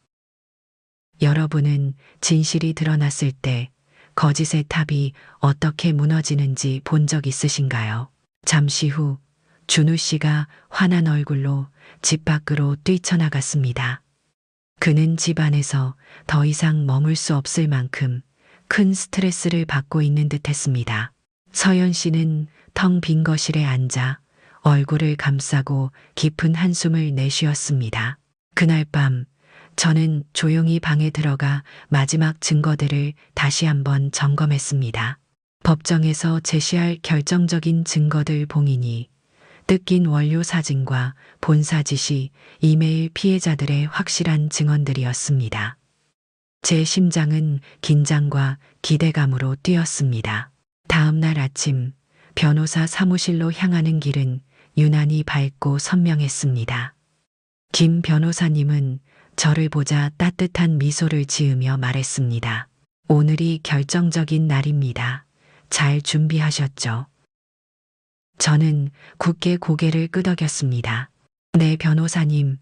여러분은 진실이 드러났을 때 거짓의 탑이 어떻게 무너지는지 본 적 있으신가요? 잠시 후 준우 씨가 환한 얼굴로 집 밖으로 뛰쳐나갔습니다. 그는 집 안에서 더 이상 머물 수 없을 만큼 큰 스트레스를 받고 있는 듯 했습니다. 서연 씨는 텅 빈 거실에 앉아 얼굴을 감싸고 깊은 한숨을 내쉬었습니다. 그날 밤 저는 조용히 방에 들어가 마지막 증거들을 다시 한번 점검했습니다. 법정에서 제시할 결정적인 증거들 봉인이 뜯긴 원료 사진과 본사 지시, 이메일 피해자들의 확실한 증언들이었습니다. 제 심장은 긴장과 기대감으로 뛰었습니다. 다음 날 아침 변호사 사무실로 향하는 길은 유난히 밝고 선명했습니다. 김 변호사님은 저를 보자 따뜻한 미소를 지으며 말했습니다. 오늘이 결정적인 날입니다. 잘 준비하셨죠? 저는 굳게 고개를 끄덕였습니다. 네, 변호사님,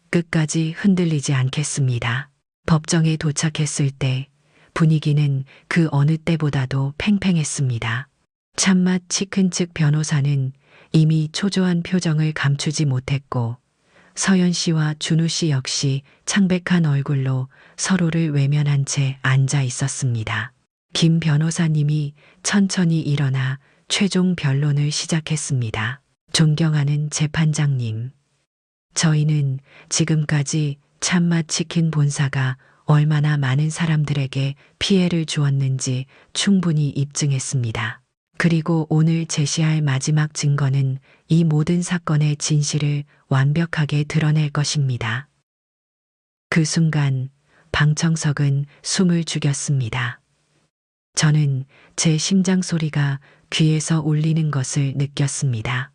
끝까지 흔들리지 않겠습니다. 법정에 도착했을 때 분위기는 그 어느 때보다도 팽팽했습니다. 참맛 치킨 측 변호사는 이미 초조한 표정을 감추지 못했고 서연 씨와 준우 씨 역시 창백한 얼굴로 서로를 외면한 채 앉아 있었습니다. 김 변호사님이 천천히 일어나 최종 변론을 시작했습니다. 존경하는 재판장님, 저희는 지금까지 참맛 치킨 본사가 얼마나 많은 사람들에게 피해를 주었는지 충분히 입증했습니다. 그리고 오늘 제시할 마지막 증거는 이 모든 사건의 진실을 완벽하게 드러낼 것입니다. 그 순간 방청석은 숨을 죽였습니다. 저는 제 심장 소리가 귀에서 울리는 것을 느꼈습니다.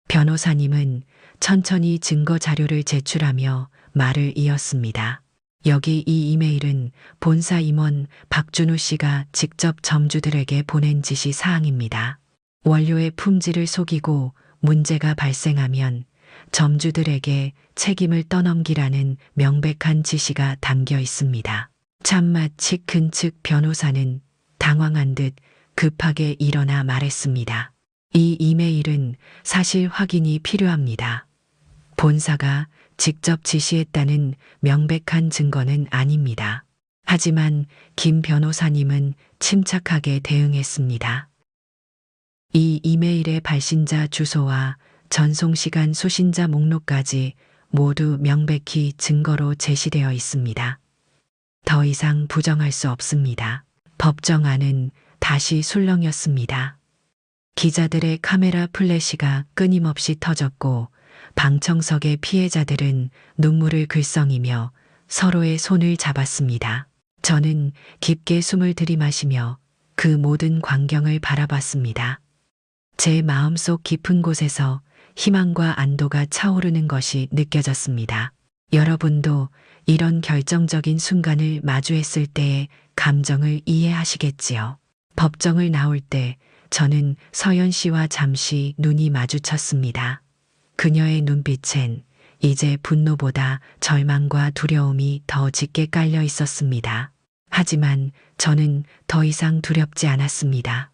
변호사님은 천천히 증거 자료를 제출하며 말을 이었습니다. 여기 이 이메일은 본사 임원 박준우 씨가 직접 점주들에게 보낸 지시 사항입니다. 원료의 품질을 속이고 문제가 발생하면 점주들에게 책임을 떠넘기라는 명백한 지시가 담겨 있습니다. 참맛 치킨 측 변호사는 당황한 듯 급하게 일어나 말했습니다. 이 이메일은 사실 확인이 필요합니다. 본사가 직접 지시했다는 명백한 증거는 아닙니다. 하지만 김 변호사님은 침착하게 대응했습니다. 이 이메일의 발신자 주소와 전송시간 수신자 목록까지 모두 명백히 증거로 제시되어 있습니다. 더 이상 부정할 수 없습니다. 법정 안은 다시 술렁였습니다. 기자들의 카메라 플래시가 끊임없이 터졌고 방청석의 피해자들은 눈물을 글썽이며 서로의 손을 잡았습니다. 저는 깊게 숨을 들이마시며 그 모든 광경을 바라봤습니다. 제 마음속 깊은 곳에서 희망과 안도가 차오르는 것이 느껴졌습니다. 여러분도 이런 결정적인 순간을 마주했을 때의 감정을 이해하시겠지요. 법정을 나올 때 저는 서연 씨와 잠시 눈이 마주쳤습니다. 그녀의 눈빛엔 이제 분노보다 절망과 두려움이 더 짙게 깔려 있었습니다. 하지만 저는 더 이상 두렵지 않았습니다.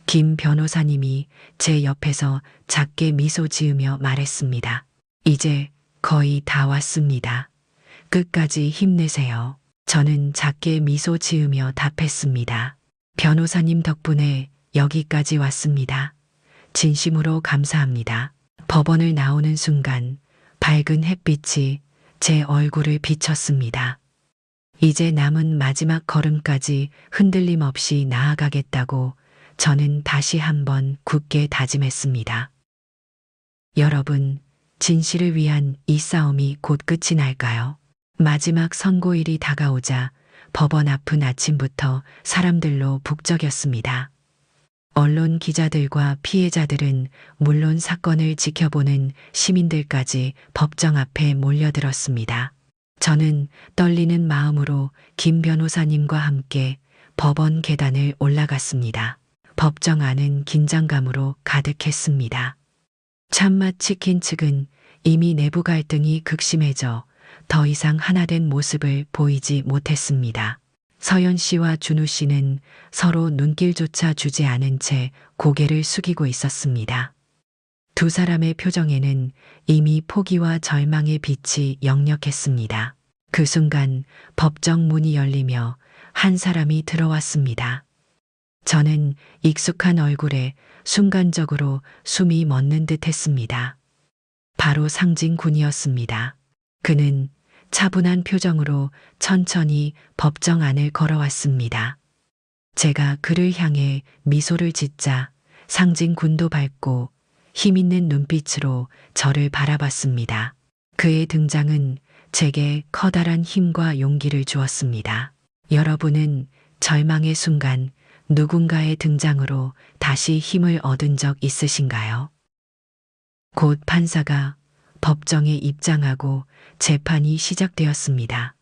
김 변호사님이 제 옆에서 작게 미소 지으며 말했습니다. 이제 거의 다 왔습니다. 끝까지 힘내세요. 저는 작게 미소 지으며 답했습니다. 변호사님 덕분에 여기까지 왔습니다. 진심으로 감사합니다. 법원을 나오는 순간 밝은 햇빛이 제 얼굴을 비쳤습니다. 이제 남은 마지막 걸음까지 흔들림 없이 나아가겠다고 저는 다시 한번 굳게 다짐했습니다. 여러분, 진실을 위한 이 싸움이 곧 끝이 날까요? 마지막 선고일이 다가오자 법원 앞은 아침부터 사람들로 북적였습니다. 언론 기자들과 피해자들은 물론 사건을 지켜보는 시민들까지 법정 앞에 몰려들었습니다. 저는 떨리는 마음으로 김 변호사님과 함께 법원 계단을 올라갔습니다. 법정 안은 긴장감으로 가득했습니다. 참맛 치킨 측은 이미 내부 갈등이 극심해져 더 이상 하나된 모습을 보이지 못했습니다. 서연 씨와 준우 씨는 서로 눈길조차 주지 않은 채 고개를 숙이고 있었습니다. 두 사람의 표정에는 이미 포기와 절망의 빛이 역력했습니다. 그 순간 법정 문이 열리며 한 사람이 들어왔습니다. 저는 익숙한 얼굴에 순간적으로 숨이 멎는 듯 했습니다. 바로 상진 군이었습니다. 그는 차분한 표정으로 천천히 법정 안을 걸어왔습니다. 제가 그를 향해 미소를 짓자 상진 군도 밝고 힘있는 눈빛으로 저를 바라봤습니다. 그의 등장은 제게 커다란 힘과 용기를 주었습니다. 여러분은 절망의 순간 누군가의 등장으로 다시 힘을 얻은 적 있으신가요? 곧 판사가 법정에 입장하고 재판이 시작되었습니다.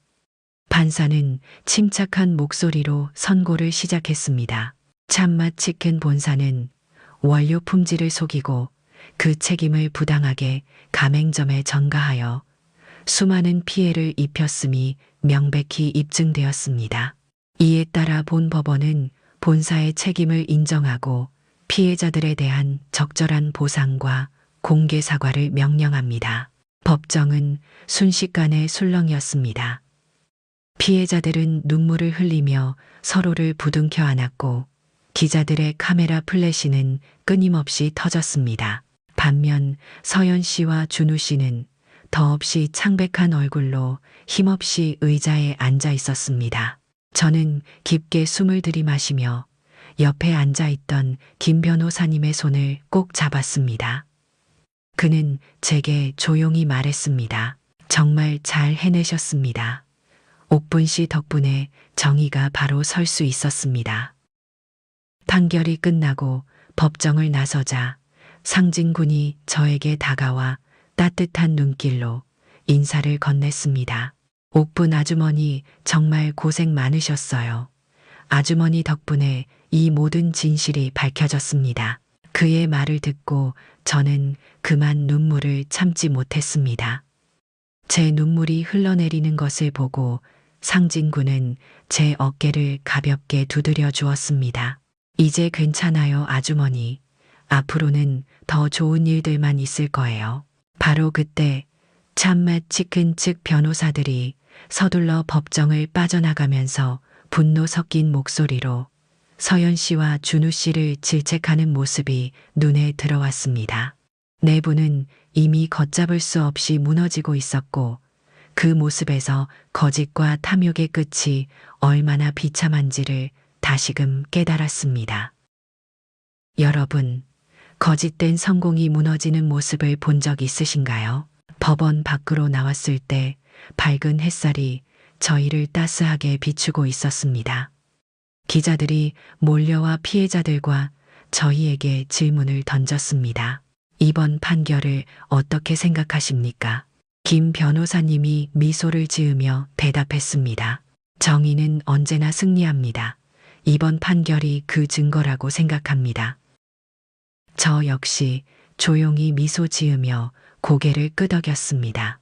판사는 침착한 목소리로 선고를 시작했습니다. 참맛 치킨 본사는 원료 품질을 속이고 그 책임을 부당하게 가맹점에 전가하여 수많은 피해를 입혔음이 명백히 입증되었습니다. 이에 따라 본 법원은 본사의 책임을 인정하고 피해자들에 대한 적절한 보상과 공개 사과를 명령합니다. 법정은 순식간에 술렁이었습니다. 피해자들은 눈물을 흘리며 서로를 부둥켜 안았고 기자들의 카메라 플래시는 끊임없이 터졌습니다. 반면 서연 씨와 준우 씨는 더없이 창백한 얼굴로 힘없이 의자에 앉아 있었습니다. 저는 깊게 숨을 들이마시며 옆에 앉아 있던 김 변호사님의 손을 꼭 잡았습니다. 그는 제게 조용히 말했습니다. 정말 잘 해내셨습니다. 옥분 씨 덕분에 정의가 바로 설 수 있었습니다. 판결이 끝나고 법정을 나서자 상진 군이 저에게 다가와 따뜻한 눈길로 인사를 건넸습니다. 옥분 아주머니 정말 고생 많으셨어요. 아주머니 덕분에 이 모든 진실이 밝혀졌습니다. 그의 말을 듣고 저는 그만 눈물을 참지 못했습니다. 제 눈물이 흘러내리는 것을 보고 상진 군은 제 어깨를 가볍게 두드려 주었습니다. 이제 괜찮아요, 아주머니. 앞으로는 더 좋은 일들만 있을 거예요. 바로 그때 참맛 치킨 측 변호사들이 서둘러 법정을 빠져나가면서 분노 섞인 목소리로 서연 씨와 준우 씨를 질책하는 모습이 눈에 들어왔습니다. 내부는 이미 걷잡을 수 없이 무너지고 있었고 그 모습에서 거짓과 탐욕의 끝이 얼마나 비참한지를 다시금 깨달았습니다. 여러분, 거짓된 성공이 무너지는 모습을 본 적 있으신가요? 법원 밖으로 나왔을 때 밝은 햇살이 저희를 따스하게 비추고 있었습니다. 기자들이 몰려와 피해자들과 저희에게 질문을 던졌습니다. 이번 판결을 어떻게 생각하십니까? 김 변호사님이 미소를 지으며 대답했습니다. 정의는 언제나 승리합니다. 이번 판결이 그 증거라고 생각합니다. 저 역시 조용히 미소 지으며 고개를 끄덕였습니다.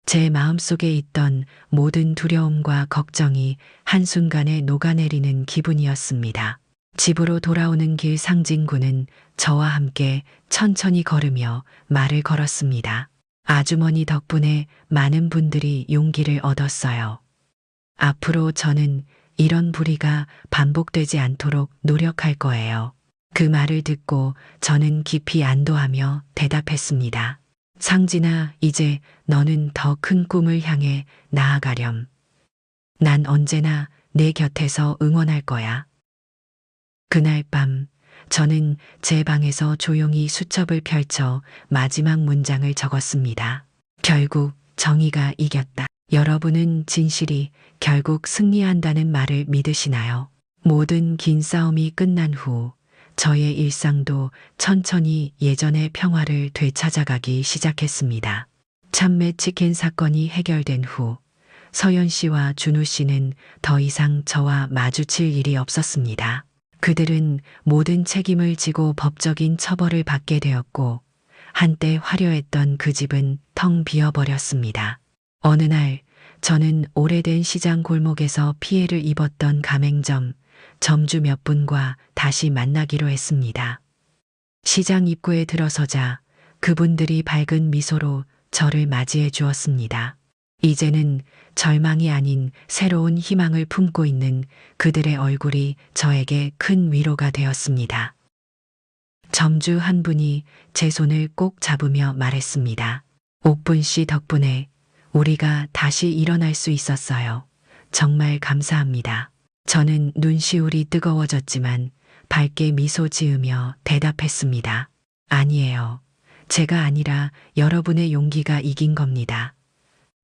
제 마음속에 있던 모든 두려움과 걱정이 한순간에 녹아내리는 기분이었습니다. 집으로 돌아오는 길 상진 군은 저와 함께 천천히 걸으며 말을 걸었습니다. 아주머니 덕분에 많은 분들이 용기를 얻었어요. 앞으로 저는 이런 불의가 반복되지 않도록 노력할 거예요. 그 말을 듣고 저는 깊이 안도하며 대답했습니다. 상진아, 이제 너는 더 큰 꿈을 향해 나아가렴. 난 언제나 내 곁에서 응원할 거야. 그날 밤 저는 제 방에서 조용히 수첩을 펼쳐 마지막 문장을 적었습니다. 결국 정의가 이겼다. 여러분은 진실이 결국 승리한다는 말을 믿으시나요? 모든 긴 싸움이 끝난 후 저의 일상도 천천히 예전의 평화를 되찾아가기 시작했습니다. 참매 치킨 사건이 해결된 후 서연 씨와 준우 씨는 더 이상 저와 마주칠 일이 없었습니다. 그들은 모든 책임을 지고 법적인 처벌을 받게 되었고 한때 화려했던 그 집은 텅 비어버렸습니다. 어느 날 저는 오래된 시장 골목에서 피해를 입었던 가맹점, 점주 몇 분과 다시 만나기로 했습니다. 시장 입구에 들어서자 그분들이 밝은 미소로 저를 맞이해 주었습니다. 이제는 절망이 아닌 새로운 희망을 품고 있는 그들의 얼굴이 저에게 큰 위로가 되었습니다. 점주 한 분이 제 손을 꼭 잡으며 말했습니다. 옥분 씨 덕분에 우리가 다시 일어날 수 있었어요. 정말 감사합니다. 저는 눈시울이 뜨거워졌지만 밝게 미소 지으며 대답했습니다. 아니에요. 제가 아니라 여러분의 용기가 이긴 겁니다.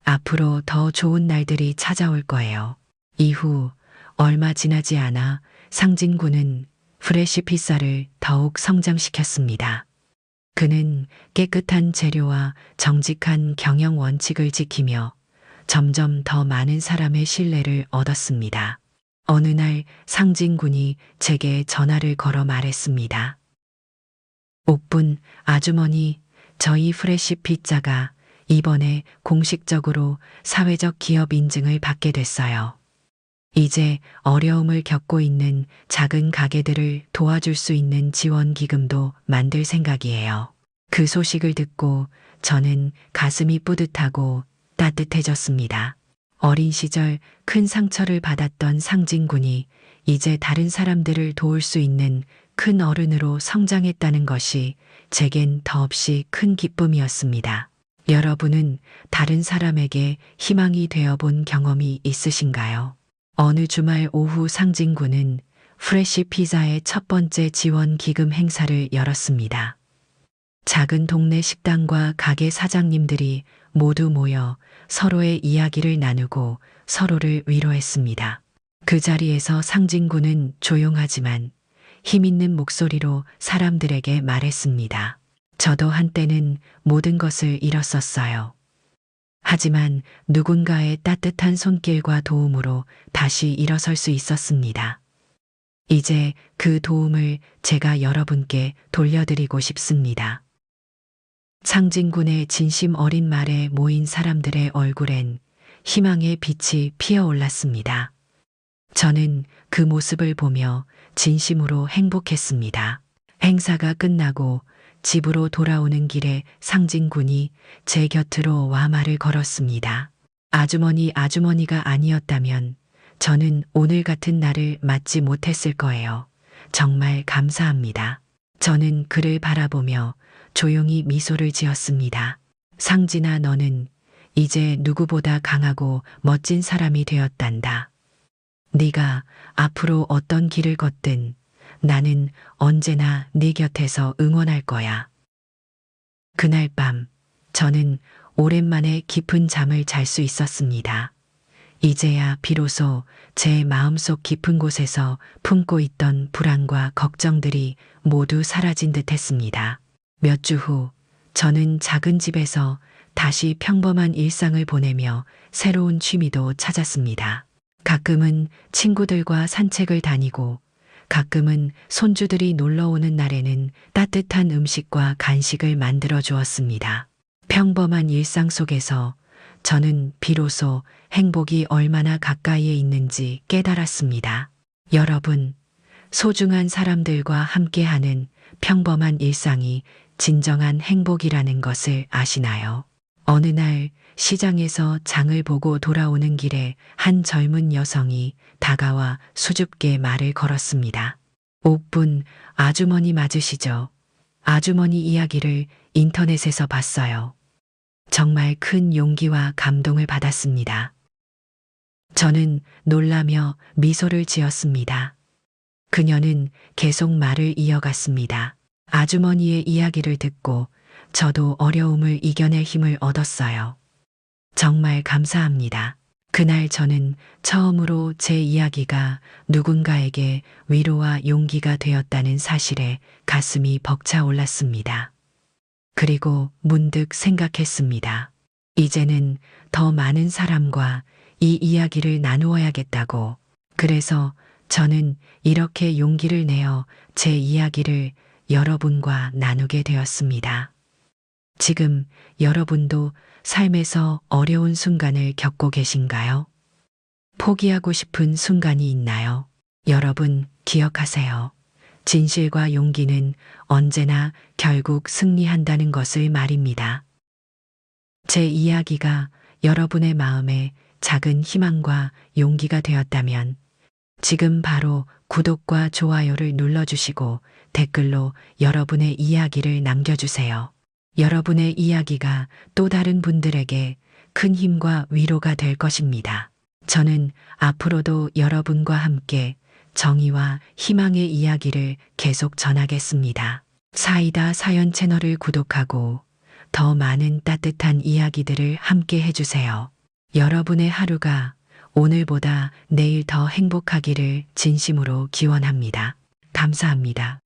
앞으로 더 좋은 날들이 찾아올 거예요. 이후 얼마 지나지 않아 상진군은 프레시 피자를 더욱 성장시켰습니다. 그는 깨끗한 재료와 정직한 경영 원칙을 지키며 점점 더 많은 사람의 신뢰를 얻었습니다. 어느 날 상진군이 제게 전화를 걸어 말했습니다. 옥분 아주머니, 저희 프레시 피자가 이번에 공식적으로 사회적 기업 인증을 받게 됐어요. 이제 어려움을 겪고 있는 작은 가게들을 도와줄 수 있는 지원 기금도 만들 생각이에요. 그 소식을 듣고 저는 가슴이 뿌듯하고 따뜻해졌습니다. 어린 시절 큰 상처를 받았던 상진군이 이제 다른 사람들을 도울 수 있는 큰 어른으로 성장했다는 것이 제겐 더없이 큰 기쁨이었습니다. 여러분은 다른 사람에게 희망이 되어본 경험이 있으신가요? 어느 주말 오후 상진군은 프레시 피자의 첫 번째 지원 기금 행사를 열었습니다. 작은 동네 식당과 가게 사장님들이 모두 모여 서로의 이야기를 나누고 서로를 위로했습니다. 그 자리에서 상진군은 조용하지만 힘있는 목소리로 사람들에게 말했습니다. 저도 한때는 모든 것을 잃었었어요. 하지만 누군가의 따뜻한 손길과 도움으로 다시 일어설 수 있었습니다. 이제 그 도움을 제가 여러분께 돌려드리고 싶습니다. 상진군의 진심 어린 말에 모인 사람들의 얼굴엔 희망의 빛이 피어올랐습니다. 저는 그 모습을 보며 진심으로 행복했습니다. 행사가 끝나고 집으로 돌아오는 길에 상진군이 제 곁으로 와 말을 걸었습니다. 아주머니가 아니었다면 저는 오늘 같은 날을 맞지 못했을 거예요. 정말 감사합니다. 저는 그를 바라보며 조용히 미소를 지었습니다. 상진아, 너는 이제 누구보다 강하고 멋진 사람이 되었단다. 네가 앞으로 어떤 길을 걷든 나는 언제나 네 곁에서 응원할 거야. 그날 밤 저는 오랜만에 깊은 잠을 잘 수 있었습니다. 이제야 비로소 제 마음속 깊은 곳에서 품고 있던 불안과 걱정들이 모두 사라진 듯 했습니다. 몇 주 후 저는 작은 집에서 다시 평범한 일상을 보내며 새로운 취미도 찾았습니다. 가끔은 친구들과 산책을 다니고 가끔은 손주들이 놀러 오는 날에는 따뜻한 음식과 간식을 만들어 주었습니다. 평범한 일상 속에서 저는 비로소 행복이 얼마나 가까이에 있는지 깨달았습니다. 여러분, 소중한 사람들과 함께하는 평범한 일상이 진정한 행복이라는 것을 아시나요? 어느 날 시장에서 장을 보고 돌아오는 길에 한 젊은 여성이 다가와 수줍게 말을 걸었습니다. 옥분 아주머니 맞으시죠? 아주머니 이야기를 인터넷에서 봤어요. 정말 큰 용기와 감동을 받았습니다. 저는 놀라며 미소를 지었습니다. 그녀는 계속 말을 이어갔습니다. 아주머니의 이야기를 듣고 저도 어려움을 이겨낼 힘을 얻었어요. 정말 감사합니다. 그날 저는 처음으로 제 이야기가 누군가에게 위로와 용기가 되었다는 사실에 가슴이 벅차올랐습니다. 그리고 문득 생각했습니다. 이제는 더 많은 사람과 이 이야기를 나누어야겠다고. 그래서 저는 이렇게 용기를 내어 제 이야기를 여러분과 나누게 되었습니다. 지금 여러분도 삶에서 어려운 순간을 겪고 계신가요? 포기하고 싶은 순간이 있나요? 여러분 기억하세요. 진실과 용기는 언제나 결국 승리한다는 것을 말입니다. 제 이야기가 여러분의 마음에 작은 희망과 용기가 되었다면 지금 바로 구독과 좋아요를 눌러주시고 댓글로 여러분의 이야기를 남겨주세요. 여러분의 이야기가 또 다른 분들에게 큰 힘과 위로가 될 것입니다. 저는 앞으로도 여러분과 함께 정의와 희망의 이야기를 계속 전하겠습니다. 사이다 사연 채널을 구독하고 더 많은 따뜻한 이야기들을 함께 해주세요. 여러분의 하루가 오늘보다 내일 더 행복하기를 진심으로 기원합니다. 감사합니다.